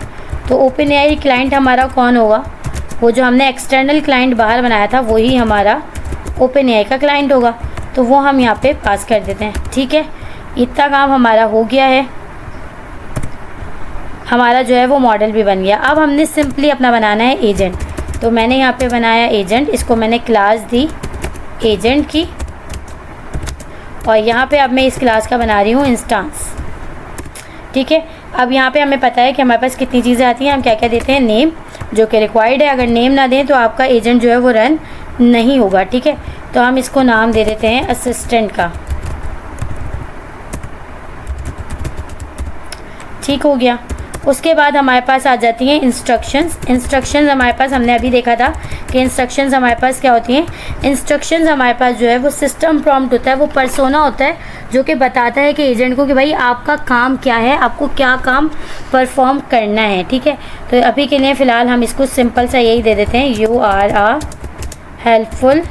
तो OpenAI क्लाइंट हमारा कौन होगा, वो जो हमने एक्सटर्नल क्लाइंट बाहर बनाया था वही हमारा OpenAI का क्लाइंट होगा। तो वो हम यहाँ पे पास कर देते हैं, ठीक है। इतना काम हमारा हो गया है, हमारा जो है वो मॉडल भी बन गया। अब हमने सिंपली अपना बनाना है एजेंट। तो मैंने यहाँ पे बनाया एजेंट, इसको मैंने क्लास दी एजेंट की, और यहाँ पे अब मैं इस क्लास का बना रही हूँ इंस्टेंस। ठीक है, अब यहाँ पे हमें पता है कि हमारे पास कितनी चीज़ें आती हैं। हम क्या क्या देते हैं, नेम, जो कि रिक्वायर्ड है। अगर नेम ना दें तो आपका एजेंट जो है वो रन नहीं होगा। ठीक है, तो हम इसको नाम दे देते हैं असिस्टेंट का। ठीक हो गया। उसके बाद हमारे पास आ जाती हैं इंस्ट्रक्शंस। इंस्ट्रक्शंस हमारे पास, हमने अभी देखा था कि इंस्ट्रक्शंस हमारे पास क्या होती हैं। इंस्ट्रक्शंस हमारे पास जो है वो सिस्टम प्रॉम्प्ट होता है, वो पर्सोना होता है जो कि बताता है कि एजेंट को कि भाई आपका काम क्या है, आपको क्या काम परफॉर्म करना है। ठीक है, तो अभी के लिए फ़िलहाल हम इसको सिंपल सा यही दे देते हैं, you are a helpful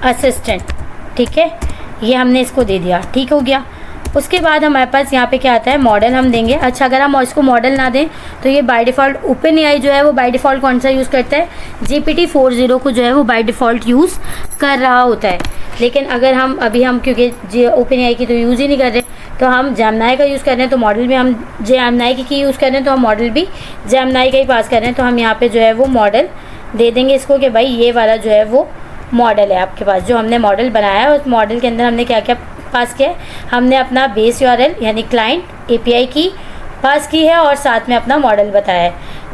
assistant. ठीक है, ये हमने इसको दे दिया। ठीक हो गया। उसके बाद हमारे पास यहाँ पे क्या आता है, मॉडल हम देंगे। अच्छा, अगर हम इसको मॉडल ना दें तो ये बाय डिफ़ॉल्ट ओपन एआई जो है वो बाय डिफ़ॉल्ट कौन सा यूज़ करता है, GPT-4.0 को जो है वो बाय डिफ़ॉल्ट यूज़ कर रहा होता है। लेकिन अगर हम क्योंकि ओपन एआई की तो यूज़ ही नहीं कर रहे, तो हम जेमिनी का यूज़ कर रहे हैं, तो मॉडल भी हम जेमिनी की यूज़ कर रहे हैं, तो हम मॉडल भी जेमिनी का ही पास कर रहे हैं। तो हम यहाँ पर जो है वो मॉडल दे देंगे इसको कि भाई ये वाला जो है वो मॉडल है आपके पास। जो हमने मॉडल बनाया है उस मॉडल के अंदर हमने क्या क्या पास किया है, हमने अपना बेस URL यानी क्लाइंट API की पास की है और साथ में अपना मॉडल बताया है।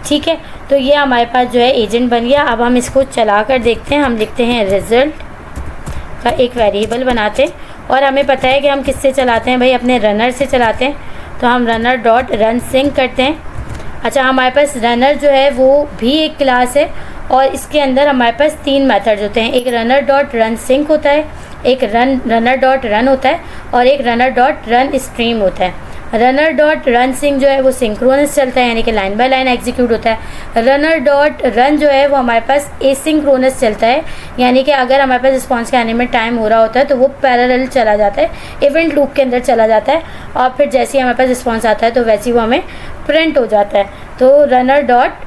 ठीक है, तो ये हमारे पास जो है एजेंट बन गया। अब हम इसको चला कर देखते हैं। हम लिखते हैं रिज़ल्ट का एक वेरिएबल बनाते हैं और हमें पता है कि हम किससे चलाते हैं भाई, अपने रनर से चलाते हैं। तो हम रनर डॉट रन सिंक करते हैं। अच्छा, हमारे पास रनर जो है वो भी एक क्लास है और इसके अंदर हमारे पास 3 मेथड्स होते हैं। एक रनर डॉट रन सिंक होता है, एक रनर डॉट रन होता है और एक रनर डॉट रन स्ट्रीम होता है। रनर डॉट रन सिंक जो है वो सिंक्रोनस चलता है, यानी कि लाइन बाय लाइन एग्जीक्यूट होता है। रनर डॉट रन जो है वो हमारे पास एसिंक्रोनस चलता है, यानी कि अगर हमारे पास रिस्पॉन्स के आने में टाइम हो रहा होता है तो वो पैरेलल चला जाता है, इवेंट लूप के अंदर चला जाता है और फिर जैसे ही हमारे पास रिस्पॉन्स आता है तो वैसे ही वो हमें प्रिंट हो जाता है। तो रनर डॉट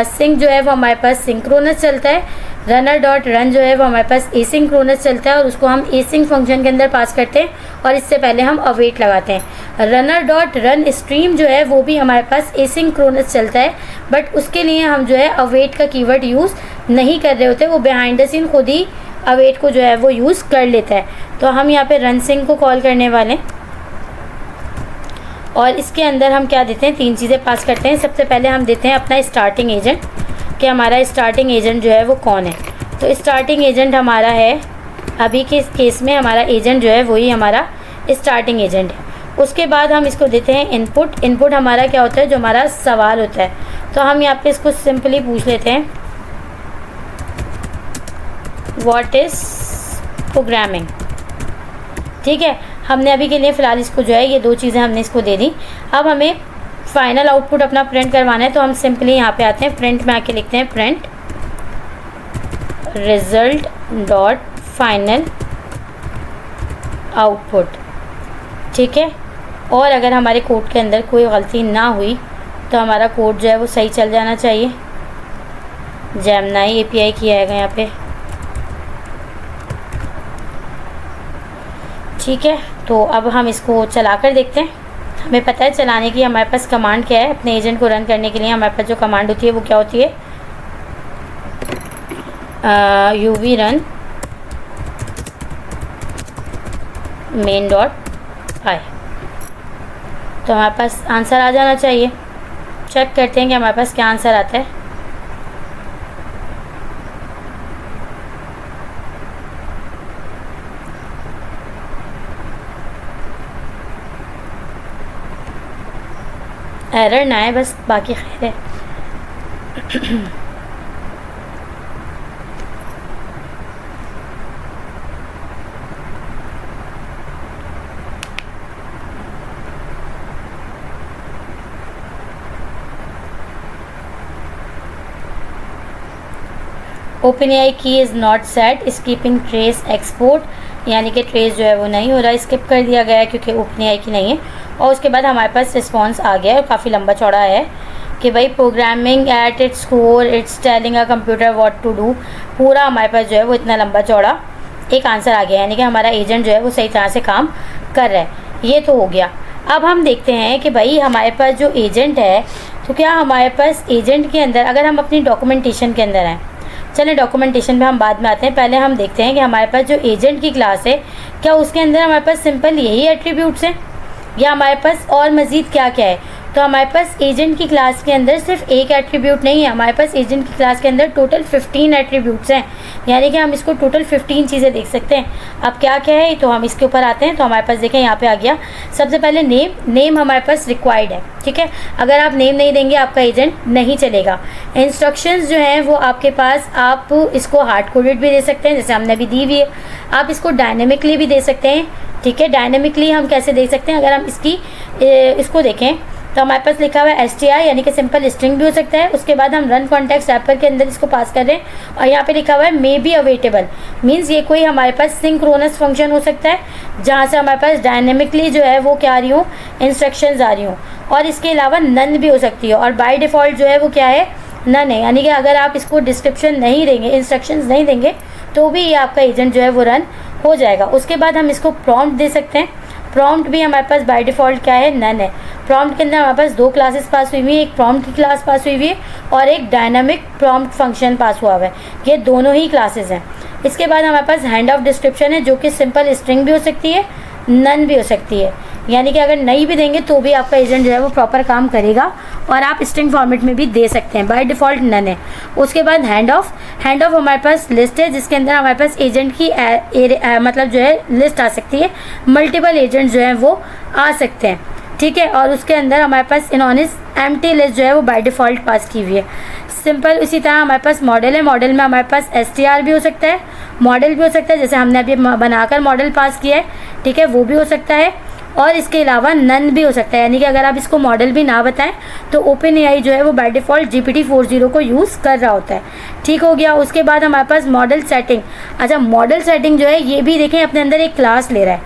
सिंक जो है वो हमारे पास सिंक्रोनस चलता है, रनर डॉट रन जो है वो हमारे पास एसिंक्रोनस चलता है और उसको हम एसिंक फंक्शन के अंदर पास करते हैं और इससे पहले हम अवेट लगाते हैं। रनर डॉट रन स्ट्रीम जो है वो भी हमारे पास एसिंक्रोनस चलता है, बट उसके लिए हम जो है अवेट का कीवर्ड यूज़ नहीं कर रहे होते, वो बिहाइंड द सीन खुद ही अवेट को जो है वो यूज़ कर लेता है। तो हम यहाँ पे रन सिंक को कॉल करने वाले हैं और इसके अंदर हम क्या देते हैं, 3 चीज़ें पास करते हैं। सबसे पहले हम देते हैं अपना स्टार्टिंग एजेंट, कि हमारा स्टार्टिंग एजेंट जो है वो कौन है। तो स्टार्टिंग एजेंट हमारा है, अभी के केस में हमारा एजेंट जो है वही हमारा स्टार्टिंग एजेंट है। उसके बाद हम इसको देते हैं इनपुट। इनपुट हमारा क्या होता है, जो हमारा सवाल होता है। तो हम यहाँ पे इसको सिंपली पूछ लेते हैं, व्हाट इज़ प्रोग्रामिंग। ठीक है, हमने अभी के लिए फ़िलहाल इसको जो है ये 2 चीज़ें हमने इसको दे दी। अब हमें फाइनल आउटपुट अपना प्रिंट करवाना है, तो हम सिंपली यहाँ पे आते हैं, प्रिंट में आके लिखते हैं print result dot final output. ठीक है, और अगर हमारे कोड के अंदर कोई गलती ना हुई तो हमारा कोड जो है वो सही चल जाना चाहिए। जेमिनी API किया है यहाँ पे। ठीक है, तो अब हम इसको चला कर देखते हैं। हमें पता है चलाने की हमारे पास कमांड क्या है। अपने एजेंट को रन करने के लिए हमारे पास जो कमांड होती है वो क्या होती है, UV run main dot I. तो हमारे पास आंसर आ जाना चाहिए। चेक करते हैं कि हमारे पास क्या आंसर आता है। एरर ना है बस, बाकी खैर है। OpenAI की is not set skipping trace export, यानी कि ट्रेस जो है वो नहीं हो रहा, स्किप कर दिया गया है क्योंकि OpenAI की नहीं है। और उसके बाद हमारे पास रिस्पॉन्स आ गया और काफ़ी लंबा चौड़ा है कि भाई programming at its core it's telling a computer what to do. पूरा हमारे पास जो है वो इतना लंबा चौड़ा एक आंसर आ गया, यानी कि हमारा एजेंट जो है वो सही तरह से काम कर रहा है। ये तो हो गया। अब हम देखते हैं कि भाई हमारे पास जो एजेंट है, तो क्या हमारे पास एजेंट के अंदर अगर हम अपनी डॉक्यूमेंटेशन के अंदर हैं चलें डॉक्यूमेंटेशन पे हम बाद में आते हैं। पहले हम देखते हैं कि हमारे पास जो एजेंट की क्लास है, क्या उसके अंदर हमारे पास सिंपल यही एट्रीब्यूट्स हैं या हमारे पास और मज़ीद क्या क्या है। तो हमारे पास एजेंट की क्लास के अंदर सिर्फ एक एट्रीब्यूट नहीं है, हमारे पास एजेंट की क्लास के अंदर टोटल 15 एट्रीब्यूट्स हैं, यानी कि हम इसको टोटल 15 चीज़ें देख सकते हैं। अब क्या क्या है तो हम इसके ऊपर आते हैं। तो हमारे पास देखें यहाँ पे आ गया सबसे पहले नेम हमारे पास रिक्वायर्ड है, ठीक है। अगर आप नेम नहीं देंगे आपका एजेंट नहीं चलेगा। इंस्ट्रक्शंस जो हैं वो आपके पास, आप इसको हार्ड कोडेड भी दे सकते हैं जैसे हमने अभी दी हुई है, आप इसको डायनेमिकली भी दे सकते हैं, ठीक है। डायनेमिकली हम कैसे दे सकते हैं, अगर हम इसको देखें तो हमारे पास लिखा हुआ है str यानी कि सिंपल स्ट्रिंग भी हो सकता है। उसके बाद हम रन कॉन्टेक्स्ट रैपर के अंदर इसको पास कर रहे हैं और यहाँ पे लिखा हुआ है मे बी अवेटेबल, मीन्स ये कोई हमारे पास सिंक्रोनस फंक्शन हो सकता है जहाँ से हमारे पास डायनेमिकली जो है वो क्या आ रही हो, इंस्ट्रक्शंस आ रही हो। और इसके अलावा नन भी हो सकती है और बाय डिफ़ॉल्ट जो है वो क्या है, नन है, यानी कि अगर आप इसको डिस्क्रिप्शन नहीं देंगे, इंस्ट्रक्शंस नहीं देंगे तो भी ये आपका एजेंट जो है वो रन हो जाएगा। उसके बाद हम इसको प्रॉम्प्ट दे सकते हैं। प्रॉम्प्ट भी हमारे पास बाय डिफ़ॉल्ट क्या है, नन है। प्रॉम्प्ट के अंदर हमारे पास 2 क्लासेस पास हुई हुई है, एक प्रॉम्प्ट की क्लास पास हुई हुई है और एक डायनामिक प्रॉम्प्ट फंक्शन पास हुआ हुआ है, ये दोनों ही क्लासेस हैं। इसके बाद हमारे पास हैंड ऑफ डिस्क्रिप्शन है जो कि सिंपल स्ट्रिंग भी हो सकती है, नन भी हो सकती है, यानी कि अगर नहीं भी देंगे तो भी आपका एजेंट जो है वो प्रॉपर काम करेगा और आप स्ट्रिंग फॉर्मेट में भी दे सकते हैं। बाय डिफ़ॉल्ट नन है। उसके बाद हैंड ऑफ हमारे पास लिस्ट है जिसके अंदर हमारे पास एजेंट की मतलब जो है लिस्ट आ सकती है, मल्टीपल एजेंट जो हैं वो आ सकते हैं, ठीक है। और उसके अंदर हमारे पास इन्होंने एम्प्टी लिस्ट जो है वो बाय डिफ़ॉल्ट पास की हुई है, सिंपल। इसी तरह हमारे पास मॉडल है, मॉडल में हमारे पास str भी हो सकता है, मॉडल भी हो सकता है जैसे हमने अभी बनाकर मॉडल पास किया है, ठीक है, वो भी हो सकता है। और इसके अलावा नन भी हो सकता है, यानी कि अगर आप इसको मॉडल भी ना बताएं तो ओपन एआई जो है वो बाय डिफ़ॉल्ट GPT-4o को यूज़ कर रहा होता है, ठीक हो गया। उसके बाद हमारे पास मॉडल सेटिंग। अच्छा, मॉडल सेटिंग जो है ये भी देखें अपने अंदर एक क्लास ले रहा है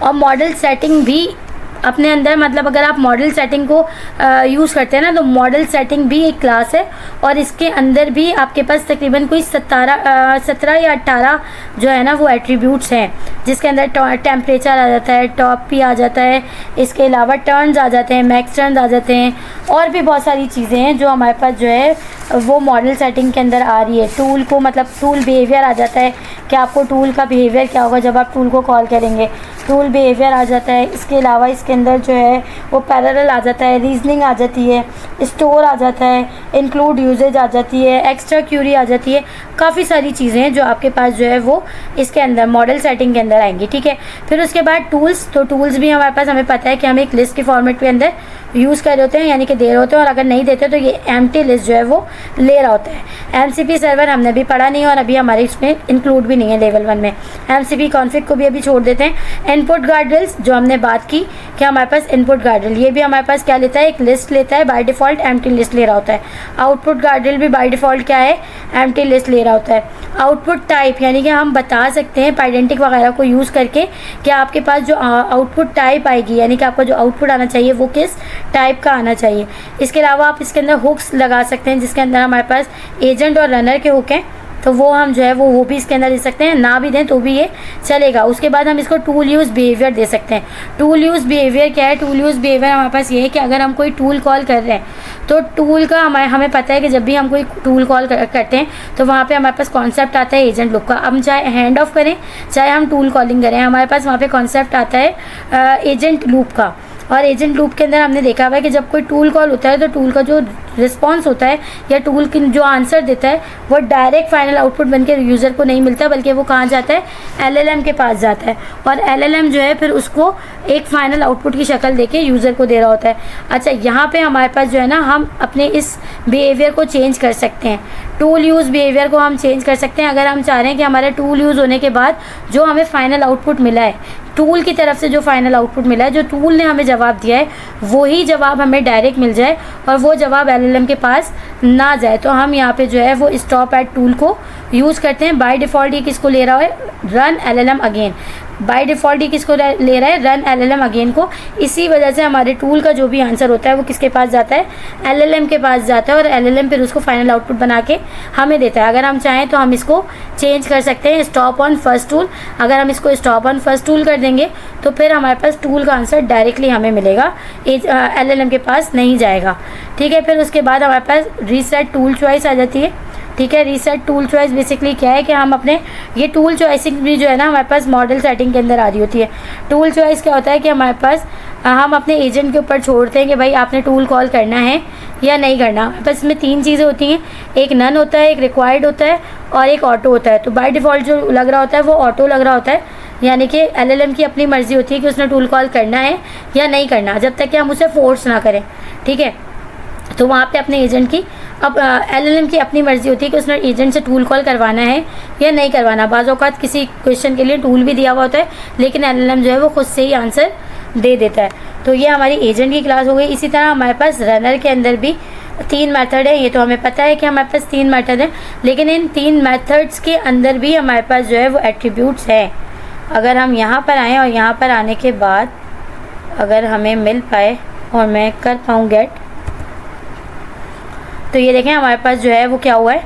और मॉडल सेटिंग भी अपने अंदर, मतलब अगर आप मॉडल सेटिंग को यूज़ करते हैं ना तो मॉडल सेटिंग भी एक क्लास है और इसके अंदर भी आपके पास तकरीबन कोई 17 या 18 जो है ना वो एट्रीब्यूट्स हैं, जिसके अंदर टेम्परेचर आ जाता है, टॉप भी आ जाता है, इसके अलावा टर्न्स आ जाते हैं, मैक्स टर्न्स आ जाते हैं और भी बहुत सारी चीज़ें हैं जो हमारे पास जो है वो मॉडल सेटिंग के अंदर आ रही है। टूल को, मतलब टूल बिहेवियर आ जाता है कि आपको टूल का बिहेवियर क्या होगा जब आप टूल को कॉल करेंगे, टूल बिहेवियर आ जाता है। इसके अलावा इसके अंदर जो है वो पैरेलल आ जाता है, रीजनिंग आ जाती है, स्टोर आ जाता है, इंक्लूड यूजेज आ जाती है, एक्स्ट्रा क्यूरी आ जाती है, काफ़ी सारी चीज़ें हैं जो आपके पास जो है वो इसके अंदर मॉडल सेटिंग के अंदर आएंगी, ठीक है। फिर उसके बाद टूल्स, तो टूल्स भी हमारे पास, हमें पता है कि हम एक लिस्ट के फॉर्मेट के अंदर यूज़ कर रहे होते हैं, यानी कि दे रहे होते हैं, और अगर नहीं देते तो ये एम्प्टी लिस्ट जो है वो ले रहा होता है। MCP सर्वर हमने भी पढ़ा नहीं और अभी हमारे इसमें इंक्लूड भी नहीं है लेवल 1 में। MCP कॉन्फ़िग को भी अभी छोड़ देते हैं। इनपुट गार्डरेल्स जो हमने बात की कि हमारे पास इनपुट गार्डरेल, ये भी हमारे पास क्या लेता है, एक लिस्ट लेता है, बाय डिफ़ॉल्ट एम्प्टी लिस्ट ले रहा होता है। आउटपुट गार्डरेल भी बाय डिफ़ॉल्ट क्या है, एम्प्टी लिस्ट ले रहा होता है। आउटपुट टाइप, यानी कि हम बता सकते हैं पाइडेंटिक वगैरह को यूज़ करके कि आपके पास जो आउटपुट टाइप आएगी, यानी कि आपका जो आउटपुट आना चाहिए वो किस टाइप का आना चाहिए। इसके अलावा आप इसके अंदर हुक्स लगा सकते हैं जिसके अंदर हमारे पास एजेंट और रनर के हुक हैं, तो वो हम जो है वो भी इसके अंदर दे सकते हैं, ना भी दें तो भी ये चलेगा। उसके बाद हम इसको टूल यूज़ बिहेवियर दे सकते हैं। टूल यूज़ बिहेवियर क्या है, टूल यूज़ बिहेवियर हमारे पास ये है कि अगर हम कोई टूल कॉल कर रहे हैं तो टूल का हमें पता है कि जब भी हम कोई टूल कॉल करते हैं तो वहाँ पे हमारे पास कॉन्सेप्ट आता है एजेंट लूप का। हम चाहे हैंड ऑफ करें चाहे हम टूल कॉलिंग करें, हमारे पास वहाँ पे कॉन्सेप्ट आता है एजेंट लूप का। और एजेंट लूप के अंदर हमने देखा हुआ है कि जब कोई टूल कॉल होता है तो टूल का जो रिस्पॉन्स होता है या टूल की जो आंसर देता है वो डायरेक्ट फाइनल आउटपुट बनके यूज़र को नहीं मिलता, बल्कि वो कहाँ जाता है, LLM के पास जाता है और LLM जो है फिर उसको एक फाइनल आउटपुट की शक्ल देके यूज़र को दे रहा होता है। अच्छा, यहाँ पे हमारे पास जो है ना हम अपने इस बिहेवियर को चेंज कर सकते हैं। टूल यूज़ बिहेवियर को हम चेंज कर सकते हैं अगर हम चाह रहे हैं कि हमारा टूल यूज़ होने के बाद जो हमें फाइनल आउटपुट मिला है, टूल की तरफ से जो फाइनल आउटपुट मिला है, जो टूल ने हमें जवाब दिया है वही जवाब हमें डायरेक्ट मिल जाए और वो जवाब LLM के पास ना जाए, तो हम यहाँ पे जो है वो स्टॉप एट टूल को यूज़ करते हैं। बाय डिफ़ॉल्ट ये किसको ले रहा है, run LLM again. By default ये किसको ले रहा है, रन LLM अगेन को। इसी वजह से हमारे टूल का जो भी आंसर होता है वो किसके पास जाता है, LLM के पास जाता है और LLM फिर उसको फाइनल आउटपुट बना के हमें देता है। अगर हम चाहें तो हम इसको चेंज कर सकते हैं, स्टॉप ऑन फर्स्ट टूल। अगर हम इसको स्टॉप ऑन फर्स्ट टूल कर देंगे तो फिर हमारे पास टूल का आंसर डायरेक्टली हमें मिलेगा, LLM के पास नहीं जाएगा, ठीक है। फिर उसके बाद हमारे पास रीसेट टूल चॉइस आ जाती है, ठीक है। रीसेट टूल चॉइस बेसिकली क्या है कि हम अपने ये टूल चॉइसिंग भी जो है ना हमारे पास मॉडल सेटिंग के अंदर आ रही होती है। टूल चॉइस क्या होता है कि हमारे पास हम अपने एजेंट के ऊपर छोड़ते हैं कि भाई आपने टूल कॉल करना है या नहीं करना। बस इसमें 3 चीज़ें होती हैं, एक नन होता है, एक रिक्वायर्ड होता है और एक ऑटो होता है। तो बाय डिफ़ॉल्ट जो लग रहा होता है वो ऑटो लग रहा होता है, यानी कि LLM की अपनी मर्ज़ी होती है कि उसने टूल कॉल करना है या नहीं करना, जब तक कि हम उसे फोर्स ना करें, ठीक है। तो वहाँ पे अपने एजेंट की अब LLM की अपनी मर्ज़ी होती है कि उसने एजेंट से टूल कॉल करवाना है या नहीं करवाना। बाज़ औक़ात किसी क्वेश्चन के लिए टूल भी दिया हुआ होता है लेकिन LLM जो है वो खुद से ही आंसर दे देता है। तो ये हमारी एजेंट की क्लास हो गई। इसी तरह हमारे पास रनर के अंदर भी 3 मेथड है। ये तो हमें पता है कि हमारे पास 3 मेथड हैं, लेकिन इन 3 मेथड्स के अंदर भी हमारे पास जो है वो एट्रीब्यूट्स हैं। अगर हम यहाँ पर आएँ और यहाँ पर आने के बाद अगर हमें मिल पाए और मैं कर पाऊँ गेट, तो ये देखें हमारे पास जो है वो क्या हुआ है,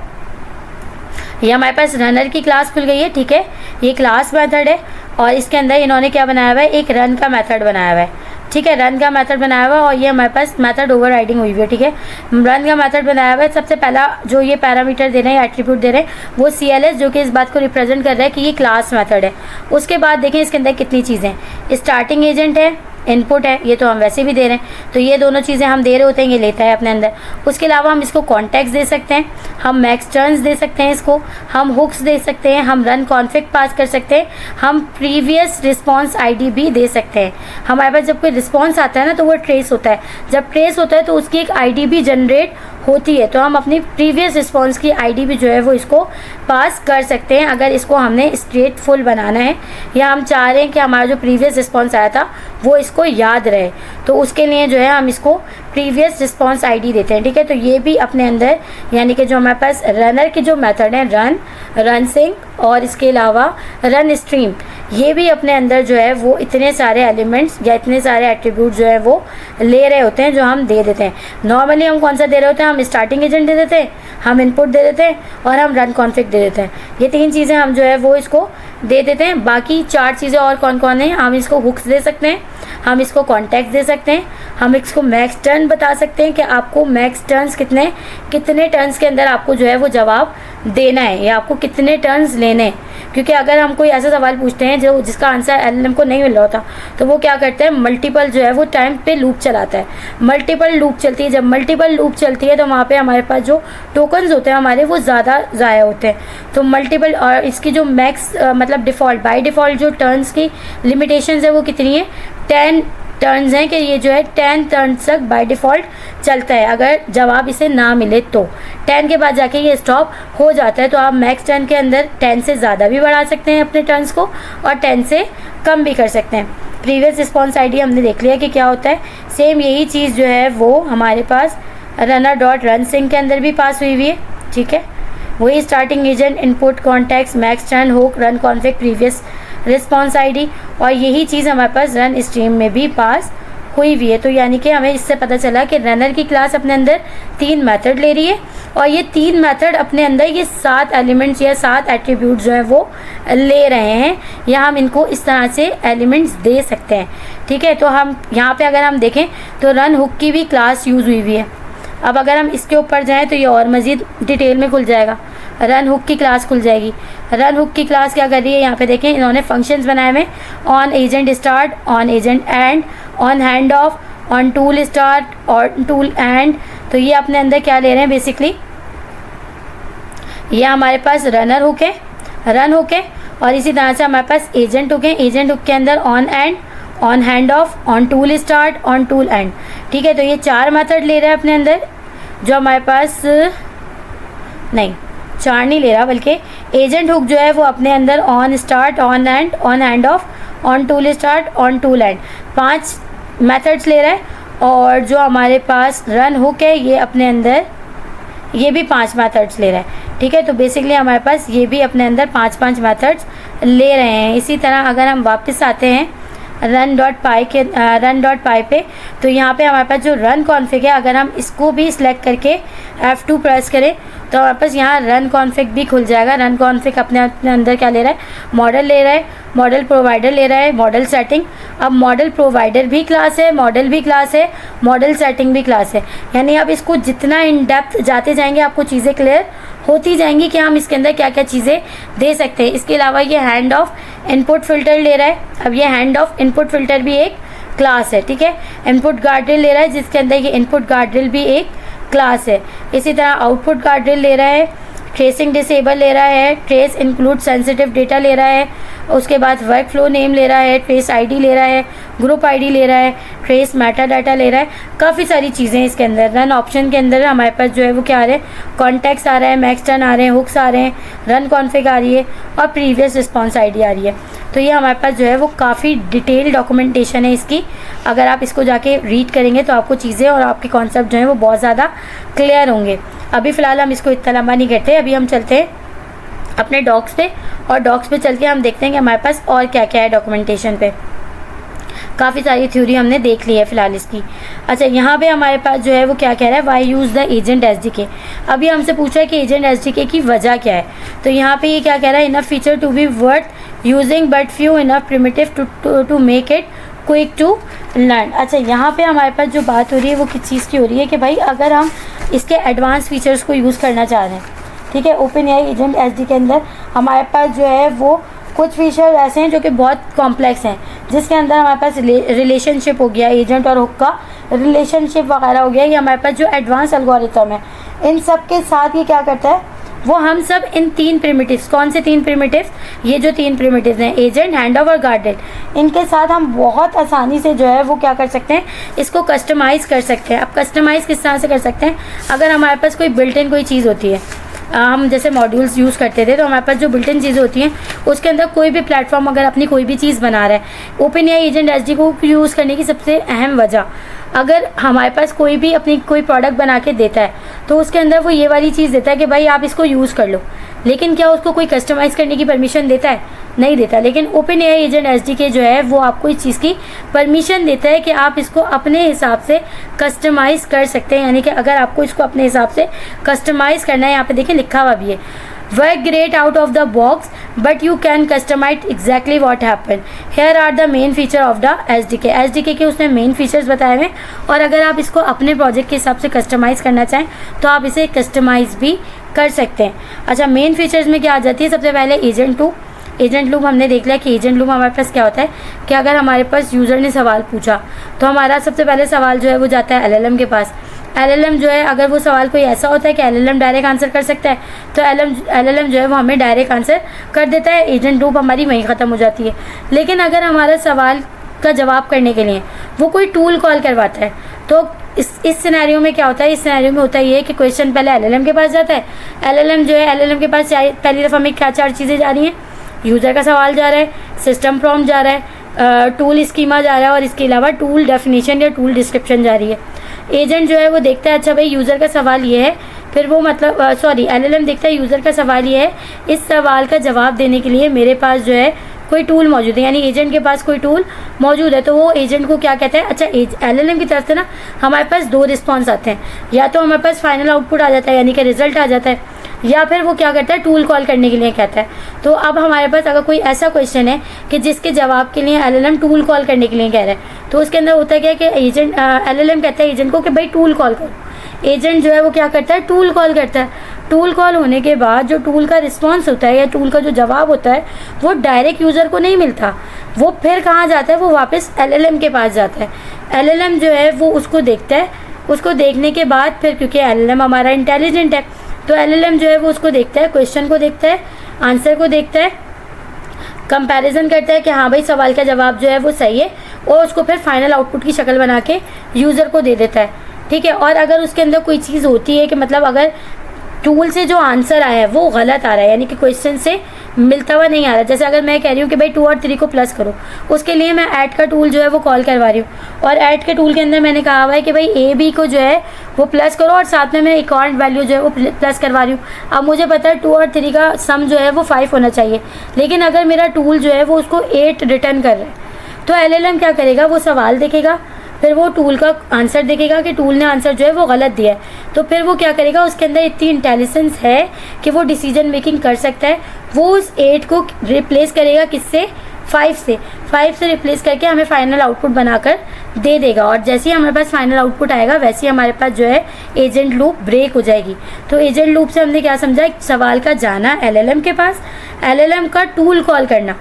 ये हमारे पास रनर की क्लास खुल गई है, ठीक है। ये क्लास मेथड है और इसके अंदर इन्होंने क्या बनाया हुआ है, एक रन का मेथड बनाया हुआ है, ठीक है। रन का मेथड बनाया हुआ है और ये हमारे पास मेथड ओवरराइडिंग हुई हुई है, ठीक है। रन का मेथड बनाया हुआ है। सबसे पहला जो ये पैरामीटर दे रहे हैं, एट्रीब्यूट दे रहे हैं, वो CLS, जो कि इस बात को रिप्रेजेंट कर रहा है कि ये क्लास मेथड है। उसके बाद देखें इसके अंदर कितनी चीज़ें, स्टार्टिंग एजेंट है, इनपुट है, ये तो हम वैसे भी दे रहे हैं, तो ये दोनों चीज़ें हम दे रहे होते हैं, ये लेता है अपने अंदर। उसके अलावा हम इसको कॉन्टेक्स्ट दे सकते हैं, हम मैक्स टर्न्स दे सकते हैं, इसको हम हुक्स दे सकते हैं, हम रन कॉन्फिग पास कर सकते हैं, हम प्रीवियस रिस्पॉन्स ID भी दे सकते हैं। हमारे पास जब कोई रिस्पॉन्स आता है ना तो वो ट्रेस होता है, जब ट्रेस होता है तो उसकी एक ID भी जनरेट होती है, तो हम अपनी प्रीवियस रिस्पॉन्स की ID भी जो है वो इसको पास कर सकते हैं अगर इसको हमने स्ट्रेट फुल बनाना है या हम चाह रहे हैं कि हमारा जो प्रीवियस रिस्पॉन्स आया था वो इसको याद रहे, तो उसके लिए जो है हम इसको प्रीवियस रिस्पॉन्स ID देते हैं, ठीक है। तो ये भी अपने अंदर, यानी कि जो हमारे पास रनर के जो मेथड हैं, रन सिंक और इसके अलावा रन स्ट्रीम, ये भी अपने अंदर जो है वो इतने सारे एलिमेंट्स या इतने सारे एट्रीब्यूट जो है वो ले रहे होते हैं जो हम दे देते हैं। नॉर्मली हम कौन सा दे रहे होते हैं, हम स्टार्टिंग एजेंट दे देते हैं, हम इनपुट दे देते हैं और हम रन कॉन्फिग दे देते हैं। ये 3 चीज़ें हम जो है वो इसको दे देते हैं। बाकी 4 चीज़ें और कौन कौन है, हम इसको हुक्स दे सकते हैं, हम इसको कॉन्टेक्ट दे सकते हैं, हम इसको मैक्स टर्न बता सकते हैं कि आपको मैक्स टर्न्स कितने टर्न्स के अंदर आपको जो है वो जवाब देना है या आपको कितने टर्न्स लेने हैं। क्योंकि अगर हम कोई ऐसा सवाल पूछते हैं जो जिसका आंसर LLM को नहीं मिल रहा होता, तो वो क्या करता है, मल्टीपल जो है वो टाइम पे लूप चलाता है। मल्टीपल लूप चलती है, जब मल्टीपल लूप चलती है तो वहाँ पे हमारे पास जो टोकन्स होते हैं हमारे वो ज़्यादा ज़ाया होते हैं। तो मल्टीपल, और इसकी जो मैक्स मतलब डिफ़ॉल्ट बाय डिफ़ॉल्ट जो टर्न्स की लिमिटेशंस है वो कितनी है, 10 टर्न्स हैं कि ये जो है 10 टर्न्स तक बाय डिफ़ॉल्ट चलता है। अगर जवाब इसे ना मिले तो 10 के बाद जाके ये स्टॉप हो जाता है। तो आप मैक्स टर्न के अंदर 10 से ज़्यादा भी बढ़ा सकते हैं अपने टर्न्स को और 10 से कम भी कर सकते हैं। प्रीवियस रिस्पॉन्स ID हमने देख लिया कि क्या होता है। सेम यही चीज़ जो है वो हमारे पास रनर डॉट रन सिंक के अंदर भी पास हुई हुई है, ठीक है। वही starting agent, input, context, max turn, hook, run config, previous response ID, और यही चीज़ हमारे पास रन स्ट्रीम में भी पास हुई हुई है। तो यानी कि हमें इससे पता चला कि रनर की क्लास अपने अंदर 3 मेथड ले रही है और ये 3 मेथड अपने अंदर ये 7 एलिमेंट्स या 7 एट्रीब्यूट जो हैं वो ले रहे हैं, या हम इनको इस तरह से एलिमेंट्स दे सकते हैं, ठीक है। तो हम यहाँ पे अगर हम देखें तो रन हुक की भी क्लास यूज़ हुई हुई है। अब अगर हम इसके ऊपर जाएँ तो ये और मज़ीद डिटेल में खुल जाएगा, रन हुक की क्लास खुल जाएगी। रन हुक की क्लास क्या कर रही है, यहाँ पे देखें इन्होंने फंक्शंस बनाए हुए, on agent start, on agent and, on hand of, on tool start, on tool and. तो ये अपने अंदर क्या ले रहे हैं, बेसिकली ये हमारे पास रनर हुक है, रन हुक है, और इसी तरह से हमारे पास एजेंट हुक है। एजेंट हुक के अंदर on and, on hand of, on tool start, on tool and, ठीक है। तो ये 4 मेथड ले रहा है अपने अंदर, जो हमारे पास नहीं 4 नहीं ले रहा, बल्कि एजेंट हुक जो है वो अपने अंदर on start, on and, on hand of, on tool start, on tool and 5 methods ले रहा है। और जो हमारे पास रन हुक है ये अपने अंदर ये भी 5 मेथड्स ले रहा है, ठीक है। तो बेसिकली हमारे पास ये भी अपने अंदर 5-5 मेथड्स ले रहे हैं। इसी तरह अगर हम वापस आते हैं रन डॉट पाई पे, तो यहाँ पे हमारे पास जो रन कॉन्फिग है, अगर हम इसको भी सिलेक्ट करके F2 प्रेस करें तो हमारे पास यहाँ रन कॉन्फिग भी खुल जाएगा। रन कॉन्फिग अपने अंदर क्या ले रहा है, मॉडल ले रहा है, मॉडल प्रोवाइडर ले रहा है, मॉडल सेटिंग। अब मॉडल प्रोवाइडर भी क्लास है, मॉडल भी क्लास है, मॉडल सेटिंग भी क्लास है। यानी आप इसको जितना इन डेप्थ जाते जाएंगे आपको चीज़ें क्लियर होती जाएंगी कि हम इसके अंदर क्या क्या चीज़ें दे सकते हैं। इसके अलावा ये हैंड ऑफ इनपुट फ़िल्टर ले रहा है। अब ये हैंड ऑफ इनपुट फ़िल्टर भी एक क्लास है, ठीक है। इनपुट गार्डरेल ले रहा है जिसके अंदर ये इनपुट गार्डरेल भी एक क्लास है। इसी तरह आउटपुट गार्डरेल ले रहा है, ट्रेसिंग डिसेबल ले रहा है, ट्रेस इंक्लूड सेंसिटिव डेटा ले रहा है, उसके बाद वर्क फ्लो नेम ले रहा है, ट्रेस आईडी ले रहा है, ग्रुप आईडी ले रहा है, ट्रेस मेटा डाटा ले रहा है। काफ़ी सारी चीज़ें इसके अंदर। रन ऑप्शन के अंदर हमारे पास जो है वो क्या आ रहा है, कॉन्टेक्ट्स आ रहा है, मैक्स टर्न आ रहे हैं, हुक्स आ रहे हैं, रन कॉन्फिग आ रही है और प्रीवियस रिस्पॉन्स आईडी आ रही है। तो ये हमारे पास जो है वो काफ़ी डिटेल डॉक्यूमेंटेशन है इसकी। अगर आप इसको जाके रीड करेंगे तो आपको चीज़ें और आपके कॉन्सेप्ट जो हैं वो बहुत ज़्यादा क्लियर होंगे। अभी फ़िलहाल हम इसको इतना लंबा नहीं करते, अभी हम चलते हैं अपने डॉक्स पे और डॉक्स पे चल के हम देखते हैं कि हमारे पास और क्या क्या है डॉक्यूमेंटेशन पे। काफ़ी सारी थ्योरी हमने देख ली है फ़िलहाल इसकी। अच्छा, यहाँ पे हमारे पास जो है वो क्या कह रहा है, why use the agent SDK. अभी हमसे पूछा है कि एजेंट एसडीके की वजह क्या है। तो यहाँ पे ये क्या कह रहा है, enough feature to be worth using but few enough primitive to make it quick to learn. अच्छा, यहाँ पे हमारे पास जो बात हो रही है वो किस चीज़ की हो रही है कि भाई अगर हम इसके एडवांस फीचर्स को यूज़ करना चाह रहे हैं, ठीक है, ओपन एआई एजेंट एसडी के अंदर हमारे पास जो है वो कुछ फीचर ऐसे हैं जो कि बहुत कॉम्प्लेक्स हैं, जिसके अंदर हमारे पास रिलेशनशिप हो गया, एजेंट और हुक का रिलेशनशिप वगैरह हो गया। ये हमारे पास जो एडवांस एल्गोरिथम है, इन सब के साथ ये क्या करता है, वो हम सब इन 3 प्रिमिटिव्स, कौन से 3 प्रिमिटिव्स, ये जो 3 प्रिमिटिव्स हैं, एजेंट, हैंड ऑफ और गार्डरेल, इनके साथ हम बहुत आसानी से जो है वो क्या कर सकते हैं, इसको कस्टमाइज़ कर सकते हैं। अब कस्टमाइज़ किस तरह से कर सकते हैं, अगर हमारे पास कोई बिल्ट इन कोई चीज़ होती है, हम जैसे मॉड्यूल्स यूज़ करते थे तो हमारे पास जो बिल्ट इन चीज़ें होती हैं उसके अंदर कोई भी प्लेटफॉर्म अगर अपनी कोई भी चीज़ बना रहा है, ओपन एआई एजेंट एसडी को यूज़ करने की सबसे अहम वजह, अगर हमारे पास कोई भी अपनी कोई प्रोडक्ट बना के देता है तो उसके अंदर वो ये वाली चीज़ देता है कि भाई आप इसको यूज़ कर लो, लेकिन क्या उसको कोई कस्टमाइज़ करने की परमिशन देता है, नहीं देता। लेकिन ओपन एआई एजेंट एसडीके जो है वो आपको इस चीज़ की परमिशन देता है कि आप इसको अपने हिसाब से कस्टमाइज़ कर सकते हैं। यानी कि अगर आपको इसको अपने हिसाब से कस्टमाइज़ करना है, यहाँ पे देखिए लिखा हुआ भी है, work great out of the box but you can customize exactly what happen, here are the main feature of the SDK. SDK के उसने मेन फीचर्स बताए हुए और अगर आप इसको अपने प्रोजेक्ट के हिसाब से कस्टमाइज़ करना चाहें तो आप इसे कस्टमाइज़ भी कर सकते हैं। अच्छा, मेन फीचर्स में क्या आ जाती है, सबसे पहले एजेंट लूप। एजेंट लूप हमने देख लिया कि एजेंट लूप हमारे पास क्या होता है कि अगर हमारे पास यूज़र ने सवाल पूछा तो हमारा सबसे पहले सवाल जो है वो जाता है एलएलएम के पास। एलएलएम जो है, अगर वो सवाल कोई ऐसा होता है कि एलएलएम डायरेक्ट आंसर कर सकता है तो एलएलएम जो है वो हमें डायरेक्ट आंसर कर देता है, एजेंट लूप हमारी वहीं ख़त्म हो जाती है। लेकिन अगर हमारा सवाल का जवाब करने के लिए वो कोई टूल कॉल करवाता है तो इस सिनेरियो में क्या होता है, इस सिनेरियो में होता ये है कि क्वेश्चन पहले एलएलएम के पास जाता है। एलएलएम जो है, एलएलएम के पास पहली दफ़ा में क्या 4 चीज़ें जा रही हैं, यूज़र का सवाल जा रहा है, सिस्टम प्रॉम्प्ट जा रहा है, टूल स्कीमा जा रहा है और इसके अलावा टूल डेफिनेशन या टूल डिस्क्रिप्शन जा रही है। एजेंट जो है वो देखता है, अच्छा भाई यूज़र का सवाल ये है, फिर वो मतलब एलएलएम देखता है यूज़र का सवाल ये है, इस सवाल का जवाब देने के लिए मेरे पास जो है कोई टूल मौजूद है, यानी एजेंट के पास कोई टूल मौजूद है। तो वो एजेंट को क्या कहता है, अच्छा एलएलएम की तरफ से ना हमारे पास 2 रिस्पॉन्स आते हैं, या तो हमारे पास फाइनल आउटपुट आ जाता है यानी कि रिजल्ट आ जाता है, या फिर वो क्या करता है टूल कॉल करने के लिए कहता है। तो अब हमारे पास अगर कोई ऐसा क्वेश्चन है कि जिसके जवाब के लिए एलएलएम टूल कॉल करने के लिए कह रहा है तो उसके अंदर होता है क्या कि एजेंट एलएलएम कहता है एजेंट को कि भाई टूल कॉल करो। एजेंट जो है वो क्या करता है, टूल कॉल करता है। टूल कॉल होने के बाद जो टूल का रिस्पॉन्स होता है या टूल का जो जवाब होता है वो डायरेक्ट यूज़र को नहीं मिलता, वो फिर कहाँ जाता है, वो वापस एलएलएम के पास जाता है। एलएलएम जो है वो उसको देखता है, उसको देखने के बाद फिर, क्योंकि एलएलएम हमारा इंटेलिजेंट है, तो एलएलएम जो है वो उसको देखता है, क्वेश्चन को देखता है, आंसर को देखता है, कंपैरिजन करता है कि हाँ भाई सवाल का जवाब जो है वो सही है और उसको फिर फाइनल आउटपुट की शक्ल बना के यूज़र को दे देता है, ठीक है। और अगर उसके अंदर कोई चीज़ होती है कि मतलब अगर टूल से जो आंसर आया है वो गलत आ रहा है, यानी कि क्वेश्चन से मिलता हुआ नहीं आ रहा, जैसे अगर मैं कह रही हूँ कि भाई 2 और 3 को प्लस करो, उसके लिए मैं ऐड का टूल जो है वो कॉल करवा रही हूँ और ऐड के टूल के अंदर मैंने कहा हुआ है कि भाई ए बी को जो है वो प्लस करो और साथ में मैं एक और वैल्यू जो है वो प्लस करवा रही हूँ। अब मुझे पता है 2 और 3 का सम जो है वो 5 होना चाहिए, लेकिन अगर मेरा टूल जो है वो उसको 8 रिटर्न कर रहा है तो एलएलएम क्या करेगा, वो सवाल देखेगा, फिर वो टूल का आंसर देखेगा कि टूल ने आंसर जो है वो गलत दिया है, तो फिर वो क्या करेगा, उसके अंदर इतनी इंटेलिजेंस है कि वो डिसीजन मेकिंग कर सकता है, वो उस 8 को रिप्लेस करेगा किससे, 5 से रिप्लेस करके हमें फाइनल आउटपुट बनाकर दे देगा। और जैसे ही हमारे पास फाइनल आउटपुट आएगा वैसे ही हमारे पास जो है एजेंट लूप ब्रेक हो जाएगी। तो एजेंट लूप से हमने क्या समझा, एक सवाल का जाना एलएलएम के पास, एलएलएम का टूल कॉल करना,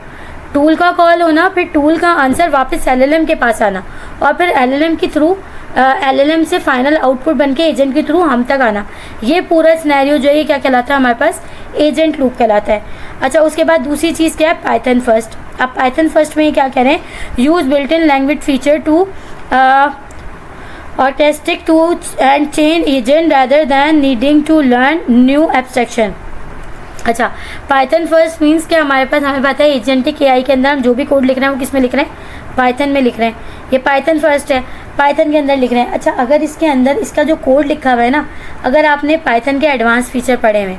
टूल का कॉल होना, फिर टूल का आंसर वापस एलएलएम के पास आना, और फिर एलएलएम के थ्रू एलएलएम से फाइनल आउटपुट बन के एजेंट के थ्रू हम तक आना। ये पूरा सिनेरियो जो है ये क्या कहलाता है, हमारे पास एजेंट लूप कहलाता है। अच्छा, उसके बाद दूसरी चीज़ क्या है, पाइथन फर्स्ट। अब पाइथन फर्स्ट में ये क्या कह रहे हैं, use built in language feature to orchestrate to and chain agent rather than needing to learn new abstraction. अच्छा, पाइथन फर्स्ट मीन्स कि हमारे पास हमें पता है एजेंटिक एआई के अंदर हम जो भी कोड लिख रहे हैं वो किस में लिख रहे हैं, पाइथन में लिख रहे हैं। ये पाइथन फर्स्ट है, पाइथन के अंदर लिख रहे हैं। अच्छा, अगर इसके अंदर इसका जो कोड लिखा हुआ है ना, अगर आपने पाइथन के एडवांस फीचर पढ़े हुए,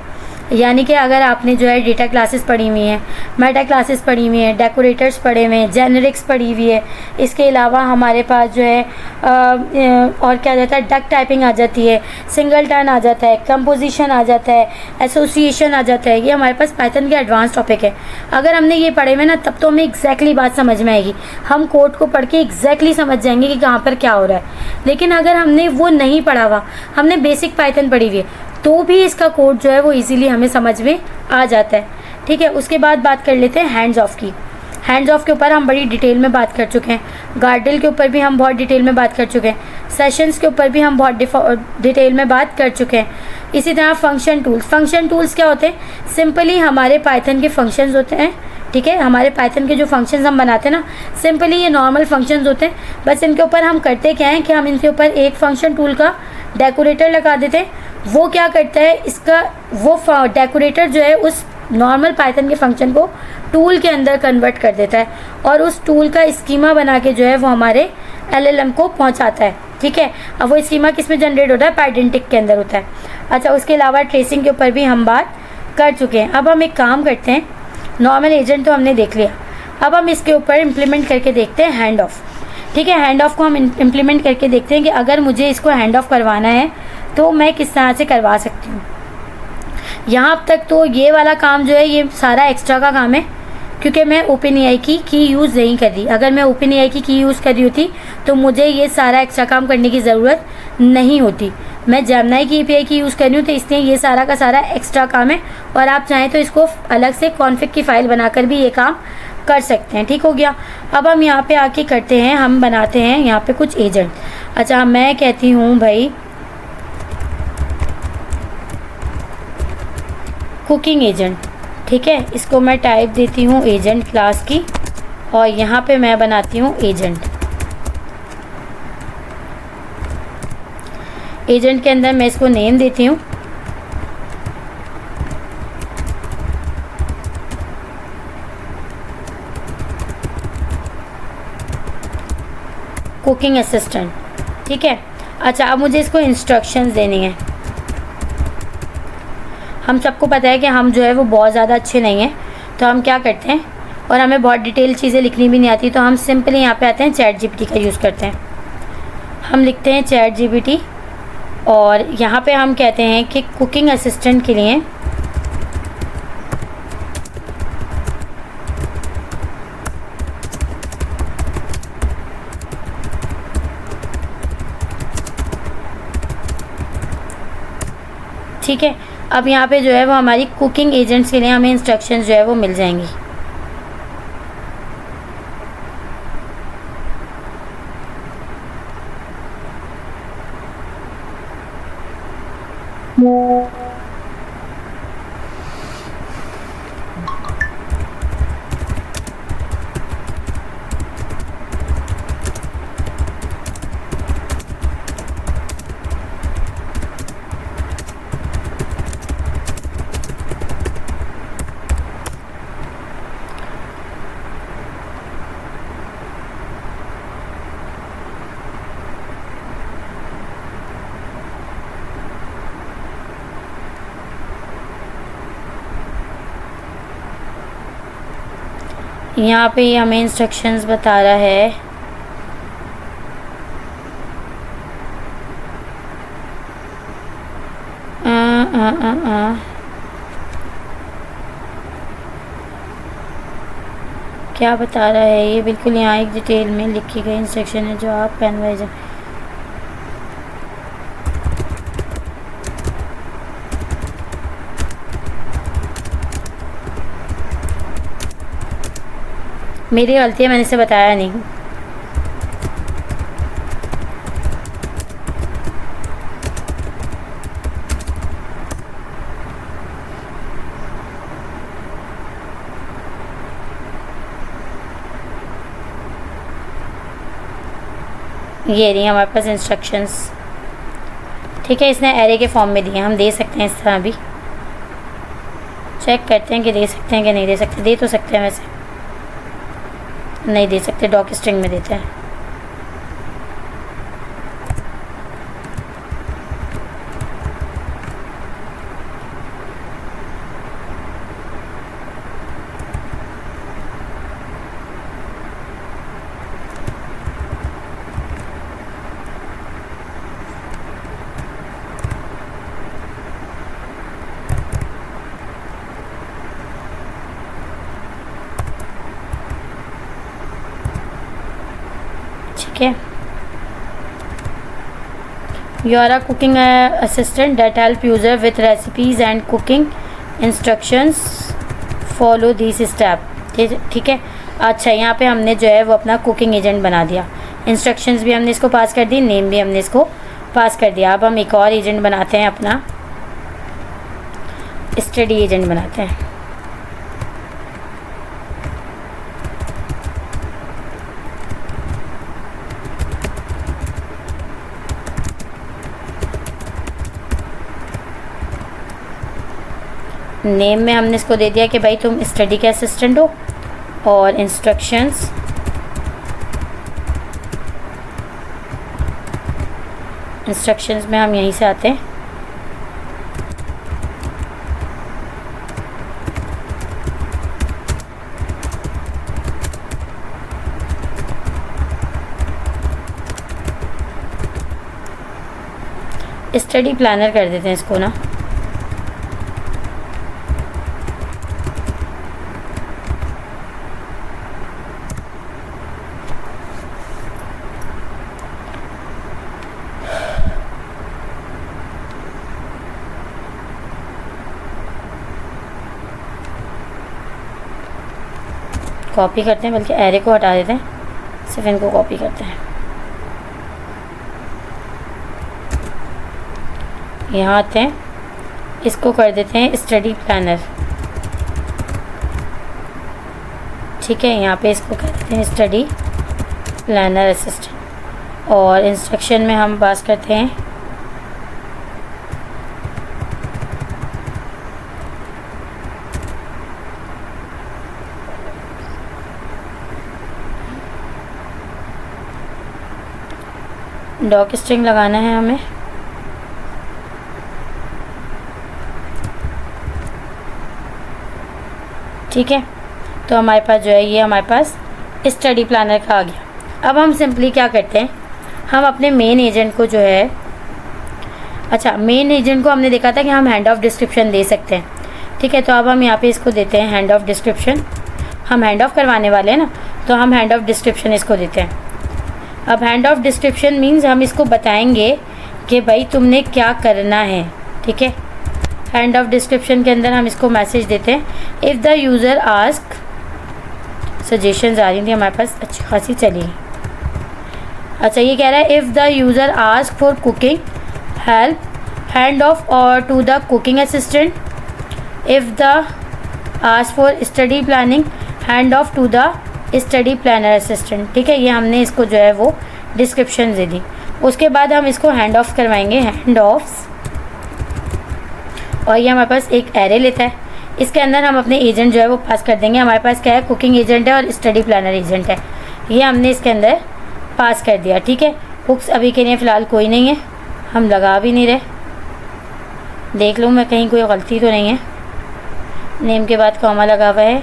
यानी कि अगर आपने जो है डेटा क्लासेस पढ़ी हुई हैं, मेटा क्लासेस पढ़ी हुई हैं, डेकोरेटर्स पढ़े हुए हैं, जेनरिक्स पढ़ी हुई है, इसके अलावा हमारे पास जो है और क्या जाता है, डक टाइपिंग आ जाती है, सिंगल टर्न आ जाता है, कंपोजिशन आ जाता है, एसोसिएशन आ जाता है, ये हमारे पास पाइथन के एडवांस टॉपिक है। अगर हमने ये पढ़े हुए ना तब तो हमें एग्जैक्टली बात समझ में आएगी, हम कोड को पढ़ के एग्जैक्टली समझ जाएंगे कि कहाँ पर क्या हो रहा है। लेकिन अगर हमने वो नहीं पढ़ा हुआ, हमने बेसिक पाइथन पढ़ी हुई है, तो भी इसका कोड जो है वो इजीली हमें समझ में आ जाता है। ठीक है, उसके बाद बात कर लेते हैं हैंड्स ऑफ की। हैंड्स ऑफ के ऊपर हम बड़ी डिटेल में बात कर चुके हैं, गार्डल के ऊपर भी हम बहुत डिटेल में बात कर चुके हैं, सेशंस के ऊपर भी हम बहुत डिटेल में बात कर चुके हैं। इसी तरह फंक्शन टूल्स, फंक्शन टूल्स क्या होते हैं, सिंपली हमारे पाइथन के फंक्शंस होते हैं। ठीक है, हमारे पाइथन के जो फंक्शंस हम बनाते हैं ना, सिंपली ये नॉर्मल फंक्शंस होते हैं, बस इनके ऊपर हम करते क्या है कि हम इनके ऊपर एक फंक्शन टूल का डेकोरेटर लगा देते हैं। वो क्या करता है, इसका वो डेकोरेटर जो है उस नॉर्मल पाइथन के फंक्शन को टूल के अंदर कन्वर्ट कर देता है और उस टूल का स्कीमा बना के जो है वो हमारे एलएलएम को पहुंचाता है। ठीक है, अब वो स्कीमा किस में जनरेट होता है, पाइडेंटिक के अंदर होता है। अच्छा, उसके अलावा ट्रेसिंग के ऊपर भी हम बात कर चुके हैं। अब हम एक काम करते हैं, नॉर्मल एजेंट तो हमने देख लिया, अब हम इसके ऊपर इम्प्लीमेंट करके देखते हैं हैंड ऑफ। ठीक है, हैंड ऑफ को हम इम्प्लीमेंट करके देखते हैं कि अगर मुझे इसको हैंड ऑफ करवाना है तो मैं किस तरह से करवा सकती हूँ। यहाँ तक तो ये वाला काम जो है ये सारा एक्स्ट्रा का काम है, क्योंकि मैं ओपन एआई की यूज़ नहीं कर रही। अगर मैं ओपन एआई की यूज़ कर रही होती तो मुझे ये सारा एक्स्ट्रा काम करने की ज़रूरत नहीं होती। मैं जेमिनी की एपीआई की यूज़ कर रही हूँ, तो इसलिए ये सारा का सारा एक्स्ट्रा काम है, और आप चाहें तो इसको अलग से कॉन्फ़िग की फ़ाइल बनाकर भी ये काम कर सकते हैं। ठीक हो गया। अब हम यहाँ पे आके करते हैं, हम बनाते हैं यहाँ पे कुछ एजेंट। अच्छा, मैं कहती हूँ भाई कुकिंग एजेंट। ठीक है, इसको मैं टाइप देती हूँ एजेंट क्लास की, और यहाँ पे मैं बनाती हूँ एजेंट। एजेंट के अंदर मैं इसको नेम देती हूँ कुकिंग असिस्टेंट। ठीक है। अच्छा, अब मुझे इसको इंस्ट्रक्शंस देनी है। हम सबको पता है कि हम जो है वो बहुत ज़्यादा अच्छे नहीं हैं, तो हम क्या करते हैं, और हमें बहुत डिटेल चीज़ें लिखनी भी नहीं आती, तो हम सिंपली यहाँ पे आते हैं चैट जीपीटी का यूज़ करते हैं। हम लिखते हैं चैट जीपीटी, और यहाँ पे हम कहते हैं कि कुकिंग असिस्टेंट के लिए ठीक है। अब यहाँ पे जो है वो हमारी कुकिंग एजेंट्स के लिए हमें इंस्ट्रक्शंस जो है वो मिल जाएंगी। यहाँ पे ये हमें इंस्ट्रक्शंस बता रहा है। क्या बता रहा है ये? बिल्कुल यहाँ एक डिटेल में लिखी गई इंस्ट्रक्शन है जो आप पेन वाइज मेरी गलती है, मैंने इसे बताया नहीं। ये रही हमारे पास इंस्ट्रक्शंस। ठीक है, इसने एरे के फॉर्म में दिए, हम दे सकते हैं इस तरह भी। चेक करते हैं कि दे सकते हैं कि नहीं दे सकते। दे तो सकते हैं, वैसे नहीं दे सकते, डॉक स्ट्रिंग में देते हैं। ठीक है, you are a cooking assistant that help user with recipes and cooking instructions, follow this step. ठीक है, अच्छा यहाँ पे हमने जो है वो अपना कुकिंग एजेंट बना दिया। इंस्ट्रक्शंस भी हमने इसको पास कर दी, नेम भी हमने इसको पास कर दिया। अब हम एक और एजेंट बनाते हैं, अपना स्टडी एजेंट बनाते हैं। नेम में हमने इसको दे दिया कि भाई तुम स्टडी के असिस्टेंट हो, और इंस्ट्रक्शंस में हम यहीं से आते हैं। स्टडी प्लानर कर देते हैं इसको ना। कॉपी करते हैं, बल्कि एरे को हटा देते हैं, सिर्फ इनको कॉपी करते हैं। यहाँ आते हैं, इसको कर देते हैं स्टडी प्लानर। ठीक है, यहाँ पे इसको कर देते हैं स्टडी प्लानर असिस्टेंट, और इंस्ट्रक्शन में हम पास करते हैं डॉक स्ट्रिंग लगाना है हमें। ठीक है, तो हमारे पास जो है ये हमारे पास स्टडी प्लानर का आ गया। अब हम सिंपली क्या करते हैं, हम अपने मेन एजेंट को जो है, अच्छा मेन एजेंट को हमने देखा था कि हम हैंड ऑफ डिस्क्रिप्शन दे सकते हैं। ठीक है, तो अब हम यहाँ पे इसको देते हैं हैंड ऑफ डिस्क्रिप्शन। हम हैंड ऑफ करवाने वाले हैं ना, तो हम हैंड ऑफ डिस्क्रिप्शन इसको देते हैं। अब हैंड ऑफ डिस्क्रिप्शन मीन्स हम इसको बताएंगे कि भाई तुमने क्या करना है। ठीक है, हैंड ऑफ डिस्क्रिप्शन के अंदर हम इसको मैसेज देते हैं, if the user ask, suggestions आ रही थी हमारे पास अच्छी खासी चली। अच्छा, ये कह रहा है if the user ask for cooking help hand off और to the cooking assistant, if the ask for study planning hand off to the study planner assistant. ठीक है, ये हमने इसको जो है वो डिस्क्रिप्शन दे दी। उसके बाद हम इसको हैंड ऑफ करवाएंगे, हैंड ऑफ्स, और ये हमारे पास एक एरे लेता है। इसके अंदर हम अपने एजेंट जो है वो पास कर देंगे। हमारे पास क्या है, कुकिंग एजेंट है और स्टडी प्लानर एजेंट है, ये हमने इसके अंदर पास कर दिया। ठीक है, हुक्स अभी के लिए फ़िलहाल कोई नहीं है, हम लगा भी नहीं रहे। देख लूँ मैं कहीं कोई गलती तो नहीं है। नेम के बाद कॉमा लगा हुआ है,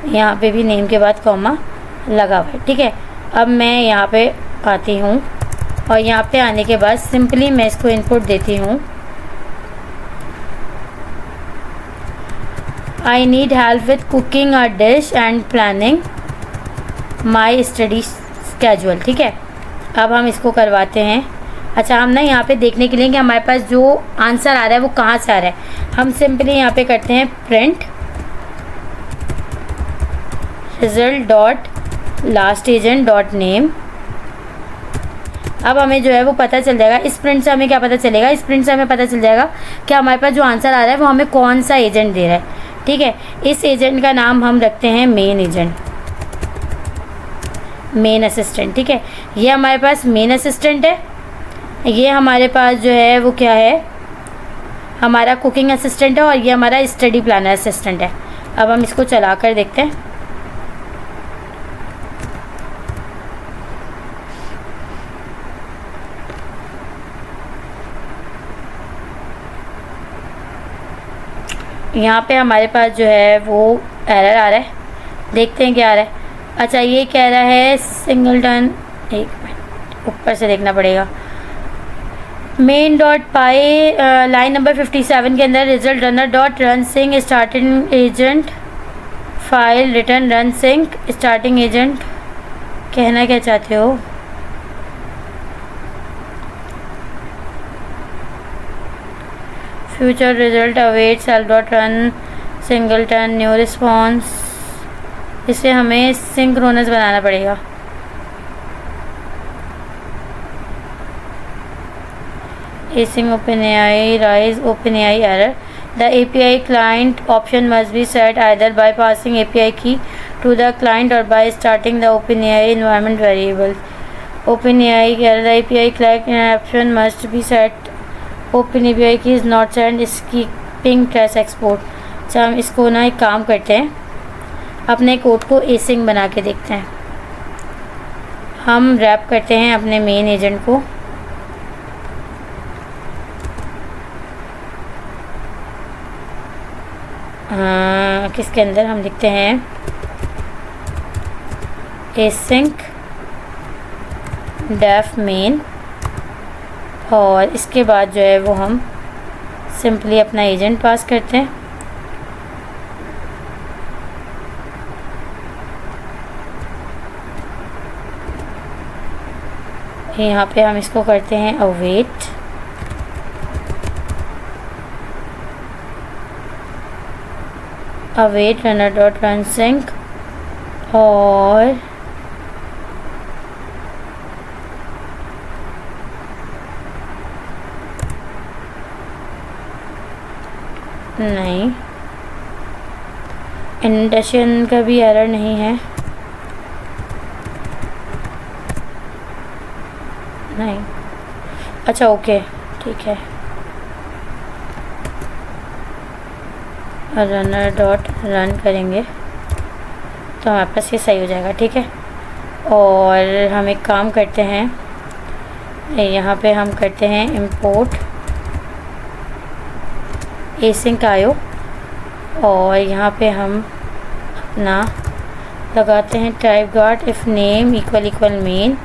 यहाँ पे भी नेम के बाद कॉमा लगा हुआ है। ठीक है, अब मैं यहाँ पे आती हूँ, और यहाँ पे आने के बाद सिंपली मैं इसको इनपुट देती हूँ, I need help with cooking a dish and planning my study schedule. ठीक है, अब हम इसको करवाते हैं। अच्छा, हम ना यहाँ पे देखने के लिए कि हमारे पास जो आंसर आ रहा है वो कहाँ से आ रहा है, हम सिंपली यहाँ पे करते हैं print result dot last agent dot name. अब हमें जो है वो पता चल जाएगा, इस प्रिंट से हमें क्या पता चलेगा, इस प्रिंट से हमें पता चल जाएगा कि हमारे पास जो आंसर आ रहा है वो हमें कौन सा एजेंट दे रहा है। ठीक है, इस एजेंट का नाम हम रखते हैं मेन एजेंट, मेन असिस्टेंट। ठीक है, ये हमारे पास मेन असिस्टेंट है, ये हमारे पास जो है वो क्या है, हमारा कुकिंग असिस्टेंट है, और ये हमारा स्टडी प्लानर असिस्टेंट है। अब हम इसको चला कर देखते हैं। यहाँ पे हमारे पास जो है वो एरर आ रहा है, देखते हैं क्या आ रहा है। अच्छा, ये कह रहा है सिंगलटन, एक मिनट ऊपर से देखना पड़ेगा। मेन डॉट पाई लाइन नंबर 57 के अंदर result runner dot run Singh starting agent file return run Singh starting agent, कहना क्या चाहते हो? Future result await self dot run singleton new response, इसे हमें सिंक्रोनस बनाना पड़ेगा। Async OpenAI rise OpenAI error. The API client option must be set either by passing API key to the client or by starting the OpenAI environment variable. OpenAI error. The API client option must be set. OpenAPI key is not set. Skipping trace export. अच्छा, हम इसको ना एक काम करते हैं, अपने code को async बना के देखते हैं। हम रैप करते हैं अपने मेन एजेंट को, किसके अंदर हम लिखते हैं async def main, और इसके बाद जो है वो हम सिंपली अपना एजेंट पास करते हैं। यहाँ पे हम इसको करते हैं await, await runner dot run sync, और नहीं, इंडेंटेशन का भी एरर नहीं है, नहीं। अच्छा, ओके, ठीक है। रनर डॉट रन करेंगे तो हमारे पास ये सही हो जाएगा। ठीक है, और हम एक काम करते हैं, यहाँ पे हम करते हैं इंपोर्ट async IO, और यहाँ पे हम अपना लगाते हैं type guard if name equal equal main,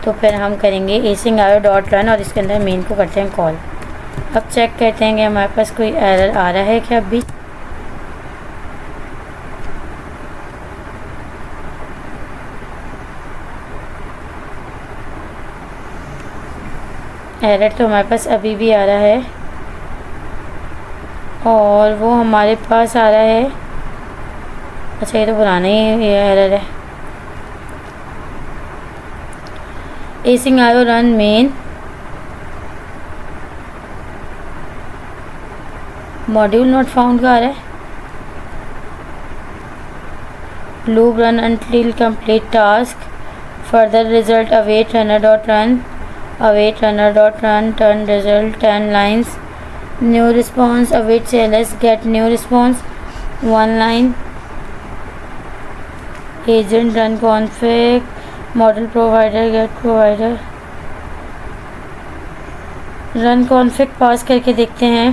तो फिर हम करेंगे async IO डॉट रन, और इसके अंदर मेन को करते हैं कॉल। अब चेक करते हैं कि हमारे पास कोई एरर आ रहा है क्या। अभी एरर तो हमारे पास अभी भी आ रहा है, और वो हमारे पास आ रहा है, अच्छा ये तो पुराना ही एरर है। async IO run main module not found का आ रहा है। Loop run until complete task, further result await runner dot run, await runner dot run turn result 10 lines, new response await CLS get new response 1 line, agent run config model provider get provider, run config पास करके देखते हैं।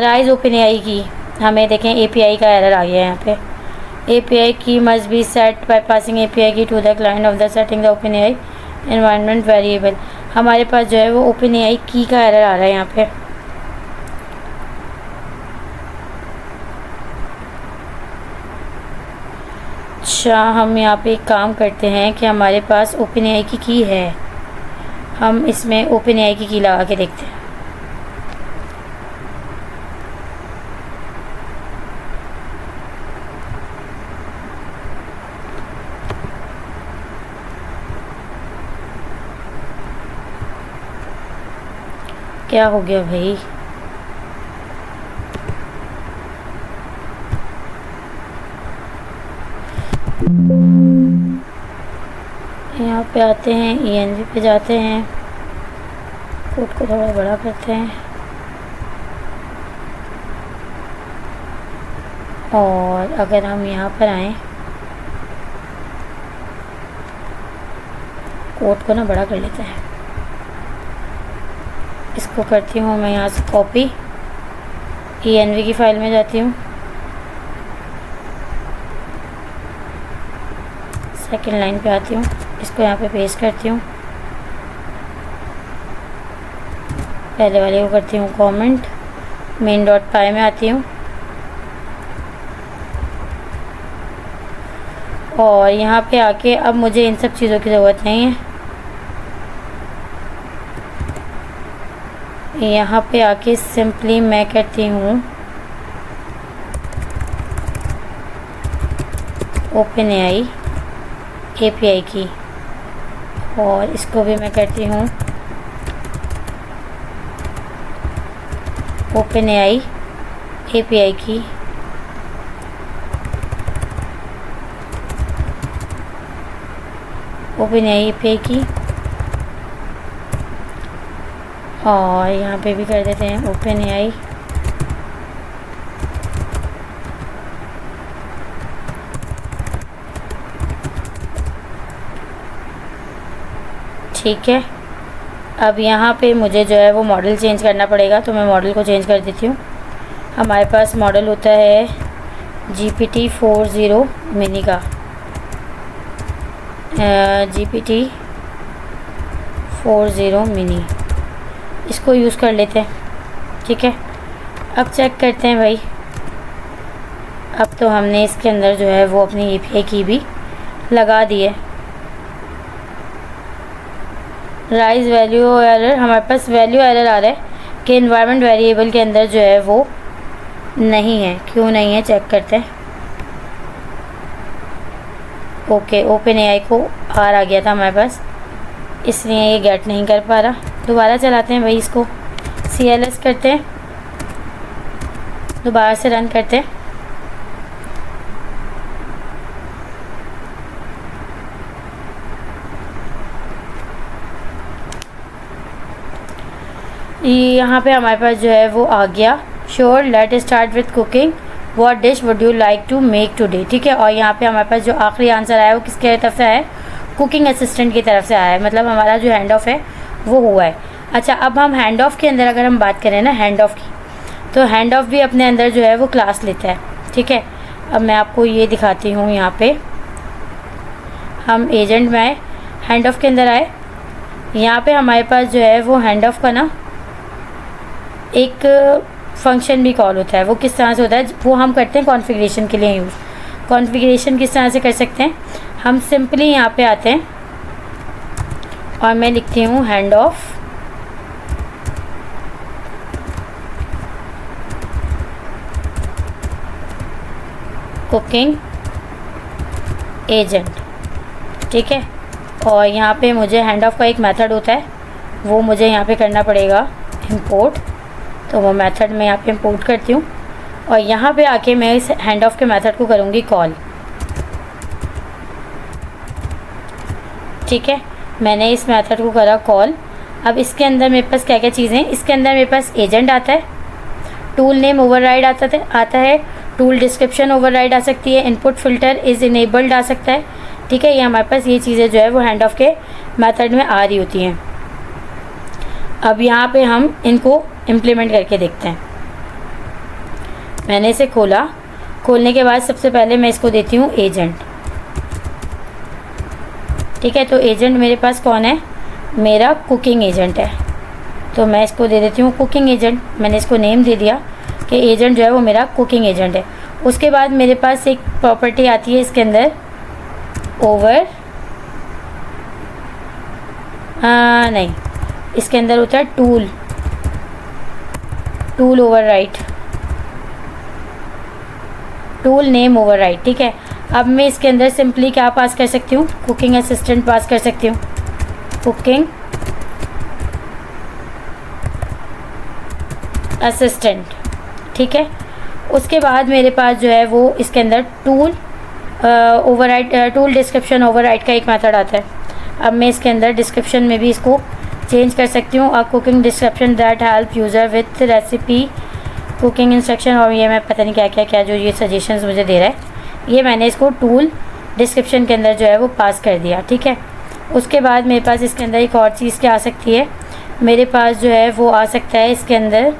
Rise OpenAI की हमें देखें API का error आ गया है। यहाँ पे API key must be set by passing API key to the client of the setting the OpenAI environment variable। हमारे पास जो है वो OpenAI की का एरर आ रहा है यहाँ पे। अच्छा, हम यहाँ पे एक काम करते हैं कि हमारे पास ओपन एआई की की है, हम इसमें ओपन एआई की लगा के देखते हैं। क्या हो गया भाई? यहाँ पे आते हैं, ENV पे जाते हैं, कोड को थोड़ा बड़ा करते हैं और अगर हम यहाँ पर आएँ, कोड को ना बड़ा कर लेते हैं। इसको करती हूँ मैं यहाँ से कॉपी, ENV की फ़ाइल में जाती हूँ, सेकंड लाइन पे आती हूँ, इसको यहाँ पे पेस्ट करती हूँ, पहले वाले को करती हूँ कमेंट, main.py में आती हूँ और यहाँ पे आके अब मुझे इन सब चीज़ों की ज़रूरत नहीं है। यहाँ पे आके सिंपली मैं करती हूँ ओपन एआई API की और इसको भी मैं करती हूँ ओपन एआई API की ओपन एआई API की और यहाँ पे भी कर देते हैं ओपन एआई ठीक है। अब यहाँ पे मुझे जो है वो मॉडल चेंज करना पड़ेगा, तो मैं मॉडल को चेंज कर देती हूँ। हमारे पास मॉडल होता है GPT-40 मिनी का, GPT-40 मिनी, इसको यूज़ कर लेते हैं। ठीक है, अब चेक करते हैं भाई। अब तो हमने इसके अंदर जो है वो अपनी API की भी लगा दी है। राइज वैल्यू एरर, हमारे पास वैल्यू एरर आ रहा है कि इन्वायरमेंट वेरिएबल के अंदर जो है वो नहीं है। क्यों नहीं है चेक करते हैं। ओके, ओपन एआई को आर आ गया था हमारे पास, इसलिए ये गेट नहीं कर पा रहा। दोबारा चलाते हैं भाई, इसको CLS करते हैं, दोबारा से रन करते हैं। यहाँ पे हमारे पास जो है वो आ गया, sure let start with cooking, what dish would you like to make today. ठीक है, और यहाँ पे हमारे पास जो आखिरी आंसर आया वो किसके तरफ से आया है? कुकिंग असिस्टेंट की तरफ से आया है, मतलब हमारा जो हैंड ऑफ है वो हुआ है। अच्छा, अब हम हैंड ऑफ के अंदर अगर हम बात करें ना हैंड ऑफ की, तो हैंड ऑफ भी अपने अंदर जो है वो क्लास लेता है। ठीक है, अब मैं आपको ये दिखाती हूँ। यहाँ पे हम एजेंट में आए, हैंड ऑफ के अंदर आए, यहाँ पे हमारे पास जो है वो हैंड ऑफ का ना एक फंक्शन भी कॉल होता है। वो किस तरह से होता है, वो हम करते हैं कॉन्फ़िगरेशन के लिए यूज़। कॉन्फ़िगरेशन किस तरह से कर सकते हैं, हम सिंपली यहाँ पे आते हैं और मैं लिखती हूँ हैंड ऑफ कुकिंग एजेंट। ठीक है, और यहाँ पे मुझे हैंड ऑफ का एक मेथड होता है, वो मुझे यहाँ पे करना पड़ेगा इंपोर्ट, तो वो मेथड मैं यहाँ पे इंपोर्ट करती हूँ और यहाँ पे आके मैं इस हैंड ऑफ के मेथड को करूँगी कॉल। ठीक है, मैंने इस मेथड को करा कॉल। अब इसके अंदर मेरे पास क्या क्या चीज़ें हैं, इसके अंदर मेरे पास एजेंट आता है, टूल नेम ओवरराइड आता है, टूल डिस्क्रिप्शन ओवरराइड आ सकती है, इनपुट फ़िल्टर इज़ इनेबल्ड आ सकता है। ठीक है, ये हमारे पास ये चीज़ें जो है वो हैंड ऑफ के मेथड में आ रही होती हैं। अब यहाँ पे हम इनको इम्प्लीमेंट करके देखते हैं। मैंने इसे खोला, खोलने के बाद सबसे पहले मैं इसको देती हूँ एजेंट। ठीक है, तो एजेंट मेरे पास कौन है, मेरा कुकिंग एजेंट है, तो मैं इसको दे देती हूँ कुकिंग एजेंट। मैंने इसको नेम दे दिया कि एजेंट जो है वो मेरा कुकिंग एजेंट है। उसके बाद मेरे पास एक प्रॉपर्टी आती है इसके अंदर ओवर नहीं, इसके अंदर होता है tool overwrite, tool name overwrite. ठीक है, अब मैं इसके अंदर सिंपली क्या पास कर सकती हूँ, कुकिंग असिस्टेंट पास कर सकती हूँ, कुकिंग असिस्टेंट। ठीक है, उसके बाद मेरे पास जो है वो इसके अंदर tool overwrite, tool description overwrite का एक मेथड आता है। अब मैं इसके अंदर डिस्क्रिप्शन में भी इसको चेंज कर सकती हूँ, और cooking description that help user with recipe cooking instruction, और ये मैं पता नहीं क्या क्या क्या जो ये सजेशंस मुझे दे रहा है, ये मैंने इसको टूल डिस्क्रिप्शन के अंदर जो है वो पास कर दिया। ठीक है, उसके बाद मेरे पास इसके अंदर एक और चीज़ क्या आ सकती है, मेरे पास जो है वो आ सकता है इसके अंदर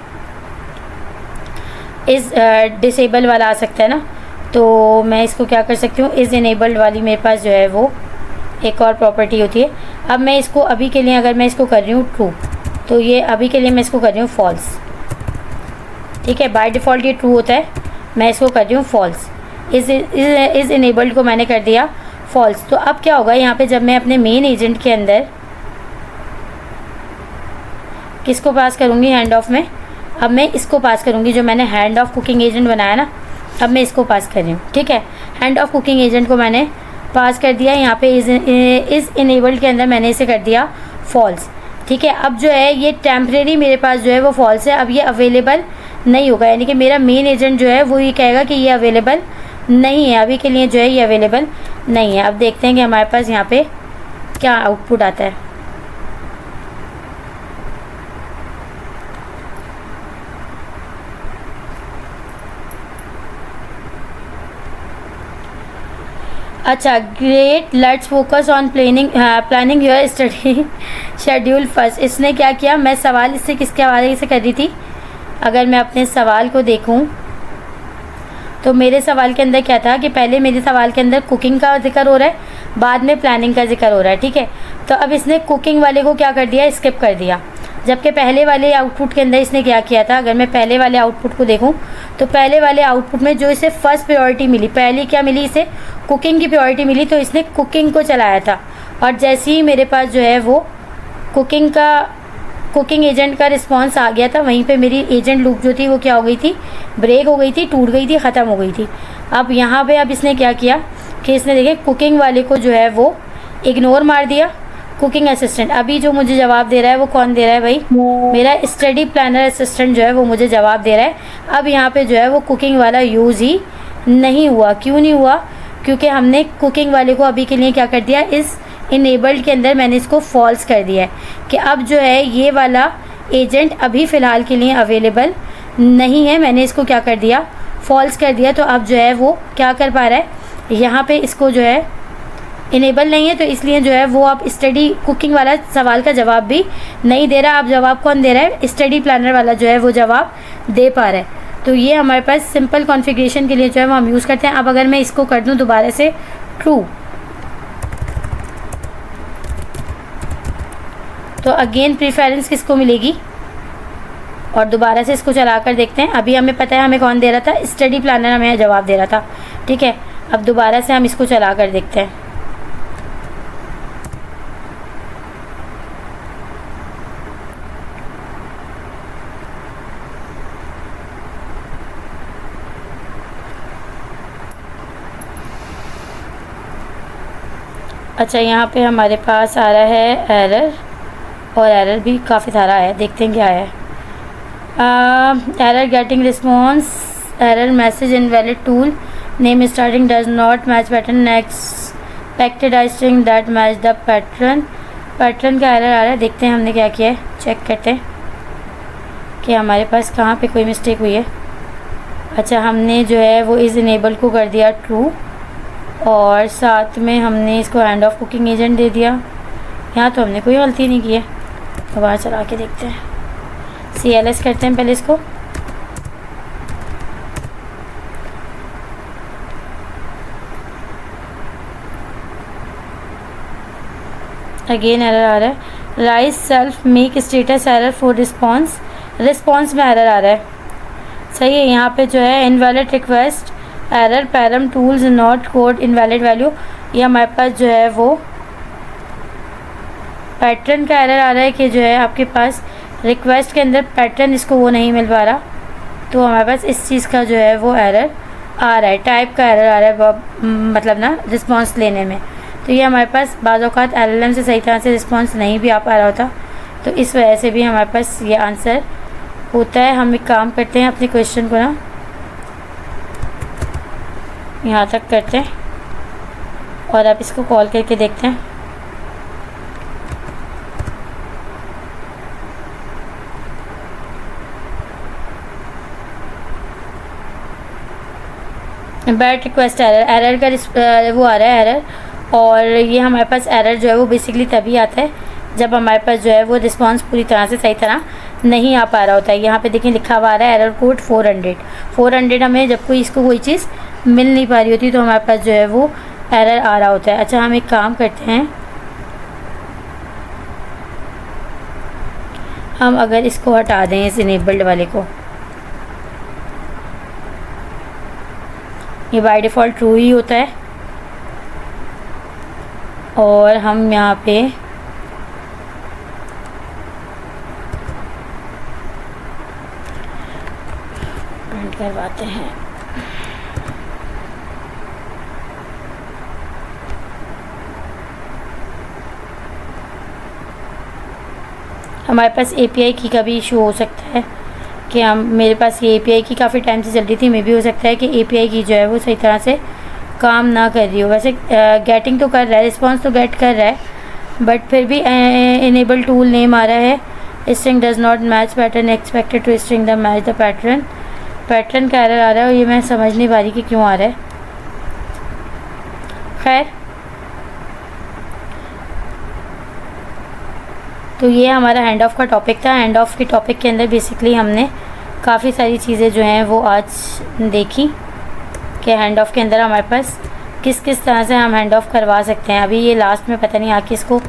इज़ डिसेबल वाला आ सकता है ना, तो मैं इसको क्या कर सकती हूँ, इज़ इनेबल्ड वाली मेरे पास जो है वो एक और प्रॉपर्टी होती है। अब मैं इसको अभी के लिए अगर मैं इसको कर रही हूँ ट्रू, तो ये अभी के लिए मैं इसको कर रही हूँ फॉल्स। ठीक है, बाय डिफ़ॉल्ट ये ट्रू होता है, मैं इसको कर रही हूँ फॉल्स। इज़ इनेबल्ड को मैंने कर दिया फॉल्स। तो अब क्या होगा यहाँ पे, जब मैं अपने मेन एजेंट के अंदर किसको पास करूँगी, हैंड ऑफ में, अब मैं इसको पास करूँगी, जो मैंने हैंड ऑफ कुकिंग एजेंट बनाया ना, अब मैं इसको पास कर रही हूँ। ठीक है, हैंड ऑफ कुकिंग एजेंट को मैंने पास कर दिया, यहाँ पे इज़ इनेबल्ड के अंदर मैंने इसे कर दिया फॉल्स। ठीक है, अब जो है ये टेम्परेरी मेरे पास जो है वो फॉल्स है, अब ये अवेलेबल नहीं होगा, यानी कि मेरा मेन एजेंट जो है वो ये कहेगा कि ये अवेलेबल नहीं है, अभी के लिए जो है ये अवेलेबल नहीं है। अब देखते हैं कि हमारे पास यहाँ पे क्या आउटपुट आता है। अच्छा, great, let's focus on planning your study schedule first. इसने क्या किया, मैं सवाल इससे किसके हवाले से कर रही थी, अगर मैं अपने सवाल को देखूं तो मेरे सवाल के अंदर क्या था कि पहले मेरे सवाल के अंदर कुकिंग का जिक्र हो रहा है, बाद में प्लानिंग का जिक्र हो रहा है। ठीक है, तो अब इसने कुकिंग वाले को क्या कर दिया, स्किप कर दिया, जबकि पहले वाले आउटपुट के अंदर इसने क्या किया था। अगर मैं पहले वाले आउटपुट को देखूं तो पहले वाले आउटपुट में जो इसे फर्स्ट प्रायोरिटी मिली, पहली क्या मिली, इसे कुकिंग की प्रायोरिटी मिली, तो इसने कुकिंग को चलाया था। और जैसे ही मेरे पास जो है वो कुकिंग एजेंट का रिस्पांस आ गया था, वहीं पे मेरी एजेंट लूप जो थी वो क्या हो गई थी, ब्रेक हो गई थी, टूट गई थी, ख़त्म हो गई थी। अब यहाँ पे अब इसने क्या किया कि इसने देखे कुकिंग वाले को जो है वो इग्नोर मार दिया, कुकिंग असिस्टेंट। अभी जो मुझे जवाब दे रहा है वो कौन दे रहा है भाई, मेरा स्टडी प्लानर असिस्टेंट जो है वो मुझे जवाब दे रहा है। अब यहाँ पे जो है वो कुकिंग वाला यूज़ ही नहीं हुआ। क्यों नहीं हुआ, क्योंकि हमने कुकिंग वाले को अभी के लिए क्या कर दिया, इस इनेबल्ड के अंदर मैंने इसको फॉल्स कर दिया है कि अब जो है ये वाला एजेंट अभी फ़िलहाल के लिए अवेलेबल नहीं है, मैंने इसको क्या कर दिया, फॉल्स कर दिया। तो अब जो है वो क्या कर पा रहा है, यहाँ पे इसको जो है इनेबल नहीं है, तो इसलिए जो है वो अब स्टडी कुकिंग वाला सवाल का जवाब भी नहीं दे रहा। अब जवाब कौन दे रहा है, स्टडी प्लानर वाला जो है वो जवाब दे पा रहा है। तो ये हमारे पास सिंपल कॉन्फ़िगरेशन के लिए जो है वो हम यूज़ करते हैं। अब अगर मैं इसको कर दूँ दोबारा से ट्रू, तो अगेन प्रेफरेंस किसको मिलेगी, और दोबारा से इसको चला कर देखते हैं। अभी हमें पता है हमें कौन दे रहा था, स्टडी प्लानर हमें जवाब दे रहा था। ठीक है, अब दोबारा से हम इसको चला कर देखते हैं। अच्छा, यहाँ पे हमारे पास आ रहा है एरर, और एरर भी काफ़ी सारा है, देखते हैं क्या है। Error getting response, error message invalid tool name starting does not match pattern expected I string that match the pattern का एरर आ रहा है। देखते हैं हमने क्या किया है, चेक करते हैं कि हमारे पास कहाँ पे कोई मिस्टेक हुई है। अच्छा, हमने जो है वो इस इनेबल को कर दिया ट्रू, और साथ में हमने इसको हैंड ऑफ कुकिंग एजेंट दे दिया। यहाँ तो हमने कोई गलती नहीं की है, दोबारा चला के देखते हैं, CLS करते हैं पहले इसको। अगेन एरर आ रहा है, rise self make status error for response में एरर आ रहा है। सही है, यहाँ पे जो है invalid request error param tools not code invalid value. ये हमारे पास जो है वो पैटर्न का एरर आ रहा है कि जो है आपके पास रिक्वेस्ट के अंदर पैटर्न इसको वो नहीं मिल पा रहा, तो हमारे पास इस चीज़ का जो है वो एरर आ रहा है, टाइप का एरर आ रहा है, मतलब ना रिस्पांस लेने में। तो ये हमारे पास बाज़ औक़ात LLM से सही तरह से रिस्पांस नहीं भी आ पा रहा होता, तो इस वजह से भी हमारे पास ये आंसर होता है। हम एक काम करते हैं, अपने क्वेश्चन को ना यहाँ तक करते हैं और अब इसको कॉल करके देखते हैं। बैट रिक्वेस्ट एरर का वो आ रहा है एरर, और ये हमारे पास एरर जो है वो बेसिकली तभी आता है जब हमारे पास जो है वो रिस्पांस पूरी तरह से सही तरह नहीं आ पा रहा होता है। यहाँ पे देखें लिखा हुआ आ रहा है एरर कोड 400 हमें जब कोई इसको कोई चीज़ मिल नहीं पा रही होती तो हमारे पास जो है वो एरर आ रहा होता है। अच्छा, हम एक काम करते हैं, हम अगर इसको हटा दें इस इनेबल्ड वाले को, ये बाय डिफ़ॉल्ट ट्रू ही होता है, और हम यहाँ पे प्रिंट करवाते हैं। हमारे पास API की का भी इशू हो सकता है कि मेरे पास ये API की काफ़ी टाइम से चल रही थी, मे भी हो सकता है कि API की जो है वो सही तरह से काम ना कर रही हो। वैसे गेटिंग तो कर रहा है, रिस्पांस तो गेट कर रहा है, बट फिर भी इनेबल टूल नेम आ रहा है string does not match pattern expected to string the match the pattern. Pattern का एरर आ रहा है और ये मैं समझ नहीं पा रही कि क्यों आ रहा है। खैर, तो ये हमारा हैंड ऑफ का टॉपिक था। हैंड ऑफ के टॉपिक के अंदर बेसिकली हमने काफ़ी सारी चीज़ें जो हैं वो आज देखी कि हैंड ऑफ के अंदर हमारे पास किस किस तरह से हम हैंड ऑफ करवा सकते हैं। अभी ये लास्ट में पता नहीं आके इसको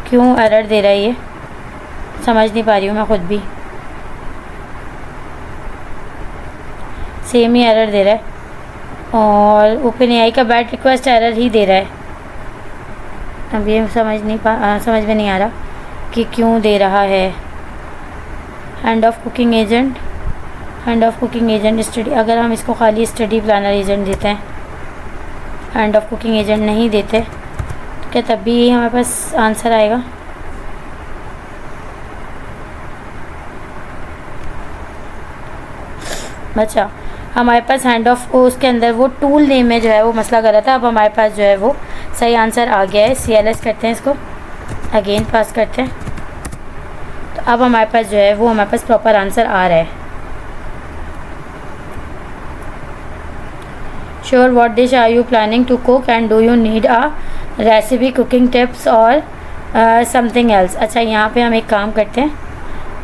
क्यों एरर दे रहा है, ये समझ नहीं पा रही हूँ मैं खुद भी, सेम ही एरर दे रहा है, और OpenAI का बैट रिक्वेस्ट एरर ही दे रहा है। अब ये समझ में नहीं आ रहा कि क्यों दे रहा है। Hand of cooking agent study, अगर हम इसको खाली स्टडी प्लानर एजेंट देते हैं, हैंड ऑफ कुकिंग एजेंट नहीं देते, तो क्या तब भी हमारे पास आंसर आएगा? अच्छा, हमारे पास हैंड ऑफ उसके अंदर वो टूल नेम में जो है वो मसला गलत था। अब हमारे पास जो है वो सही आंसर आ गया है। CLS करते हैं, इसको अगेन पास करते हैं, तो अब हमारे पास जो है वो हमारे पास प्रॉपर आंसर आ रहा है। Sure, what dish are you planning to cook and do you need a recipe, cooking tips और समथिंग एल्स। अच्छा, यहाँ पे हम एक काम करते हैं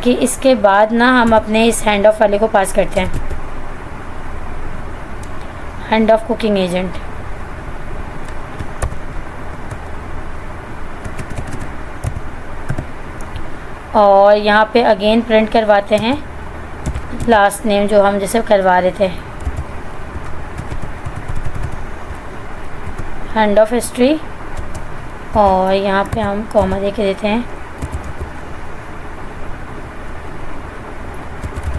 कि इसके बाद ना हम अपने इस हैंड ऑफ वाले को पास करते हैं, हैंड ऑफ कुकिंग एजेंट। और यहाँ पे अगेन प्रिंट करवाते हैं लास्ट नेम जो हम जैसे करवा रहे थे, हैंड ऑफ हिस्ट्री, और यहाँ पे हम कॉमा दे के देते हैं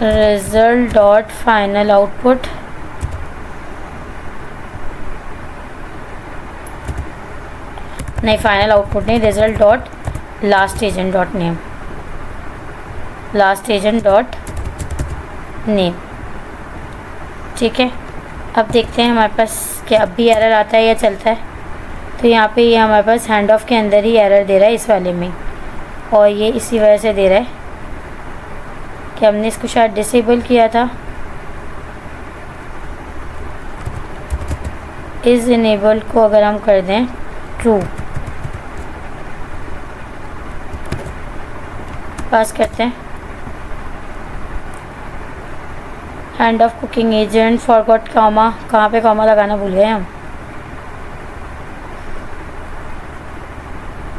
रिजल्ट डॉट फाइनल आउटपुट, नहीं फाइनल आउटपुट नहीं, result dot last agent dot name, last agent dot name. ठीक है, अब देखते हैं हमारे पास क्या अब भी एरर आता है या चलता है। तो यहाँ पे ये हमारे पास हैंड ऑफ के अंदर ही एरर दे रहा है इस वाले में, और ये इसी वजह से दे रहा है कि हमने इसको शायद डिसेबल किया था। इस इनेबल को अगर हम कर दें ट्रू, पास करते हैं hand of cooking agent, forgot comma, कहाँ पे कॉमा लगाना भूल गए हम।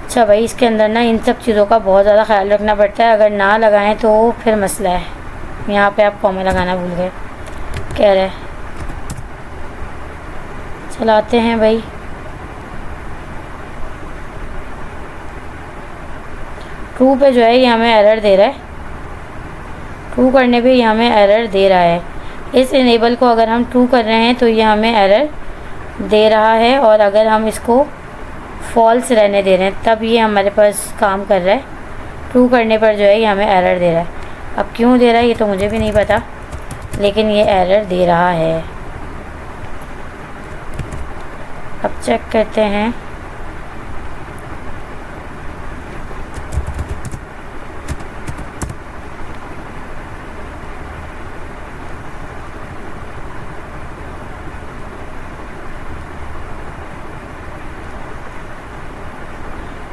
अच्छा भाई, इसके अंदर ना इन सब चीज़ों का बहुत ज़्यादा ख्याल रखना पड़ता है, अगर ना लगाएं तो फिर मसला है। यहाँ पे आप कॉमा लगाना भूल गए, कह रहे चलाते हैं भाई। ट्रू पे जो है ये हमें एरर दे रहा है, ट्रू करने पे ये हमें एरर दे रहा है। इस इनेबल को अगर हम ट्रू कर रहे हैं तो ये हमें एरर दे रहा है, और अगर हम इसको फॉल्स रहने दे रहे हैं तब ये हमारे पास काम कर रहा है। ट्रू करने पर जो है ये हमें एरर दे रहा है। अब क्यों दे रहा है ये तो मुझे भी नहीं पता, लेकिन ये एरर दे रहा है। अब चेक करते हैं।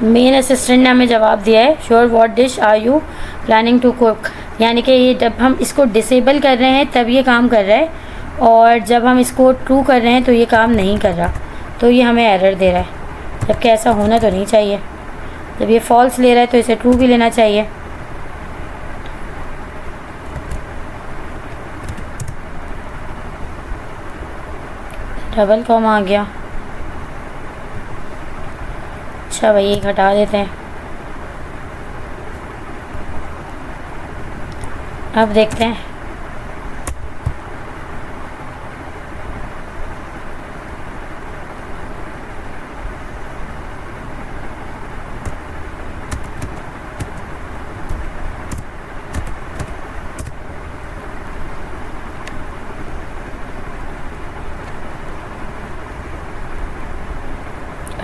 मेन असिस्टेंट ने हमें जवाब दिया है, sure what dish are you planning to cook. यानी कि ये जब हम इसको डिसेबल कर रहे हैं तब ये काम कर रहा है, और जब हम इसको ट्रू कर रहे हैं तो ये काम नहीं कर रहा, तो ये हमें एरर दे रहा है। जबकि ऐसा होना तो नहीं चाहिए। जब ये फॉल्स ले रहा है तो इसे ट्रू भी लेना चाहिए। डबल कॉमा आ गया। अच्छा भाई एक हटा देते हैं। अब देखते हैं।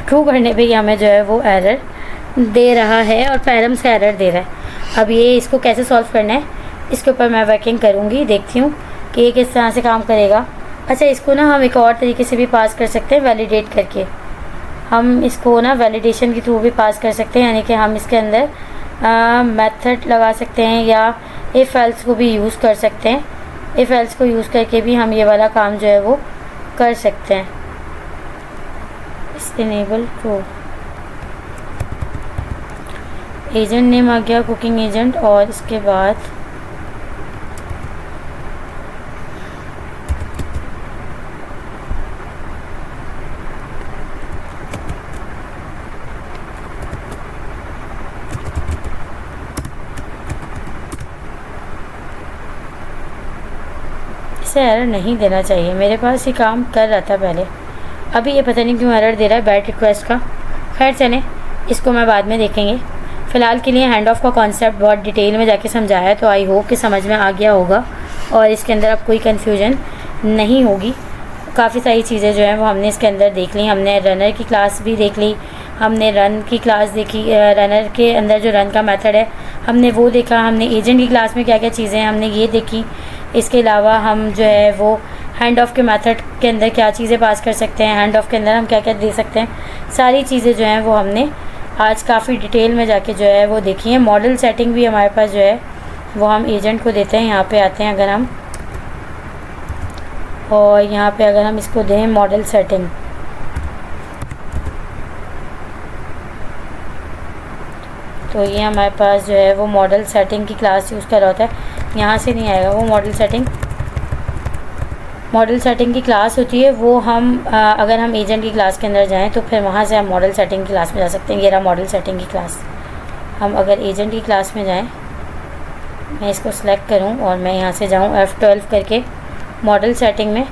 ट्रू करने पे हमें जो है वो एरर दे रहा है, और पैरम्स का एरर दे रहा है। अब ये इसको कैसे सॉल्व करना है इसके ऊपर मैं वर्किंग करूँगी, देखती हूँ कि ये किस तरह से काम करेगा। अच्छा, इसको ना हम एक और तरीके से भी पास कर सकते हैं, वैलिडेट करके। हम इसको ना वैलिडेशन के थ्रू भी पास कर सकते हैं, यानी कि हम इसके अंदर मेथड लगा सकते हैं, या इफ़ एल्स को भी यूज़ कर सकते हैं। इफ़ एल्स को यूज़ करके भी हम ये वाला काम जो है वो कर सकते हैं। इनेबल ट्रू, एजेंट नेम आ गया कुकिंग एजेंट, और इसके बाद इसे एरर नहीं देना चाहिए। मेरे पास ये काम कर रहा था पहले, अभी ये पता नहीं क्यों एरर दे रहा है बैट रिक्वेस्ट का। खैर चलें, इसको मैं बाद में देखेंगे। फ़िलहाल के लिए हैंड ऑफ का कॉन्सेप्ट बहुत डिटेल में जाके समझाया है, तो आई होप कि समझ में आ गया होगा और इसके अंदर अब कोई कन्फ्यूजन नहीं होगी। काफ़ी सारी चीज़ें जो हैं वो हमने इसके अंदर देख ली। हमने रनर की क्लास भी देख ली, हमने रन की क्लास देखी, रनर के अंदर जो रन का मेथड है हमने वो देखा। हमने एजेंट की क्लास में क्या क्या चीज़ें हैं हमने ये देखी। इसके अलावा हम जो है वो हैंड ऑफ के मेथड के अंदर क्या चीज़ें पास कर सकते हैं, हैंड ऑफ के अंदर हम क्या क्या दे सकते हैं, सारी चीज़ें जो हैं वो हमने आज काफ़ी डिटेल में जाके जो है वो देखी है। मॉडल सेटिंग भी हमारे पास जो है वो हम एजेंट को देते हैं। यहाँ पे आते हैं अगर हम, और यहाँ पे अगर हम इसको दें मॉडल सेटिंग, तो ये हमारे पास जो है वो मॉडल सेटिंग की क्लास यूज़ कर रहा होता है। यहाँ से नहीं आएगा वो मॉडल सेटिंग की क्लास होती है वो। हम अगर हम एजेंट की क्लास के अंदर जाएं तो फिर वहाँ से हम मॉडल सेटिंग की क्लास में जा सकते हैं। ये रहा मॉडल सेटिंग की क्लास। हम अगर एजेंट की क्लास में जाएं, मैं इसको सिलेक्ट करूं और मैं यहाँ से जाऊं F12 करके मॉडल सेटिंग में,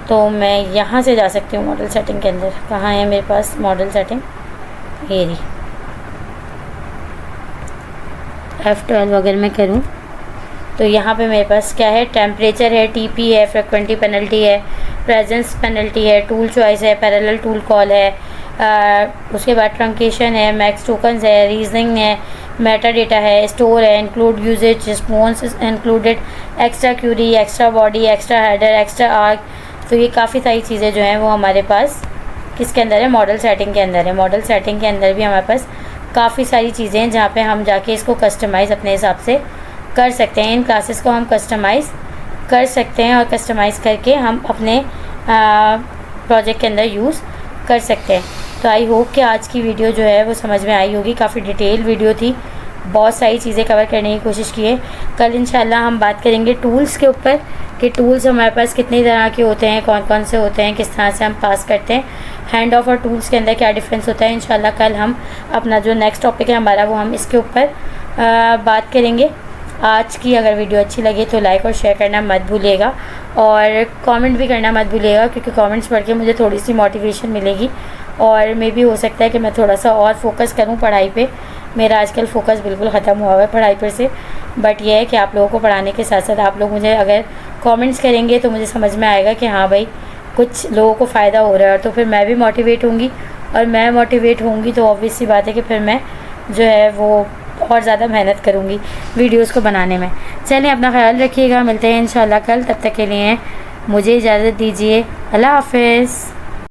तो मैं यहाँ से जा सकती हूँ मॉडल सेटिंग के अंदर। कहाँ है मेरे पास मॉडल सेटिंग, ये रही। F12 अगर मैं करूँ तो यहाँ पे मेरे पास क्या है, टेम्परेचर है, TP है, फ्रिक्वेंटी पेनल्टी है, प्रेजेंस पेनल्टी है, टूल चॉइस है, पैरेलल टूल कॉल है, उसके बाद ट्रंकेशन है, मैक्स टोकन्स है, रीजनिंग है, मेटा डेटा है, स्टोर है, include usage, response included, extra query, extra body, extra header, extra arg. तो ये काफ़ी सारी चीज़ें जो हैं वो हमारे पास किसके अंदर है, मॉडल सेटिंग के अंदर है। मॉडल सेटिंग के अंदर भी हमारे पास काफ़ी सारी चीज़ें हैं जहाँ पे हम जाके इसको कस्टमाइज़ अपने हिसाब से कर सकते हैं। इन क्लासेस को हम कस्टमाइज़ कर सकते हैं और कस्टमाइज़ करके हम अपने प्रोजेक्ट के अंदर यूज़ कर सकते हैं। तो आई होप कि आज की वीडियो जो है वो समझ में आई होगी। काफ़ी डिटेल वीडियो थी, बहुत सारी चीज़ें कवर करने की कोशिश की है। कल इंशाल्लाह हम बात करेंगे टूल्स के ऊपर कि टूल्स हमारे पास कितनी तरह के होते हैं, कौन कौन से होते हैं, किस तरह से हम पास करते हैं, हैंड ऑफ और टूल्स के अंदर क्या डिफरेंस होता है। इंशाल्लाह कल हम अपना जो नेक्स्ट टॉपिक है हमारा वो हम इसके ऊपर बात करेंगे। आज की अगर वीडियो अच्छी लगे तो लाइक और शेयर करना मत भूलिएगा और कमेंट भी करना मत भूलिएगा, क्योंकि कमेंट्स पढ़ के मुझे थोड़ी सी मोटिवेशन मिलेगी और मे भी हो सकता है कि मैं थोड़ा सा और फोकस करूं पढ़ाई पे। मेरा आजकल फोकस बिल्कुल ख़त्म हुआ हुआ है पढ़ाई पर से, बट ये है कि आप लोगों को पढ़ाने के साथ साथ आप लोग मुझे अगर कमेंट्स करेंगे तो मुझे समझ में आएगा कि हाँ भाई कुछ लोगों को फ़ायदा हो रहा है, तो फिर मैं भी मोटिवेट होंगी और मैं मोटिवेट होंगी तो ऑब्वियस सी बात है कि फिर मैं जो है वो और ज़्यादा मेहनत करूँगी वीडियोस को बनाने में। चलिए अपना ख्याल रखिएगा, मिलते हैं इंशाल्लाह कल, तब तक के लिए मुझे इजाज़त दीजिए। अल्लाह हाफ़िज़।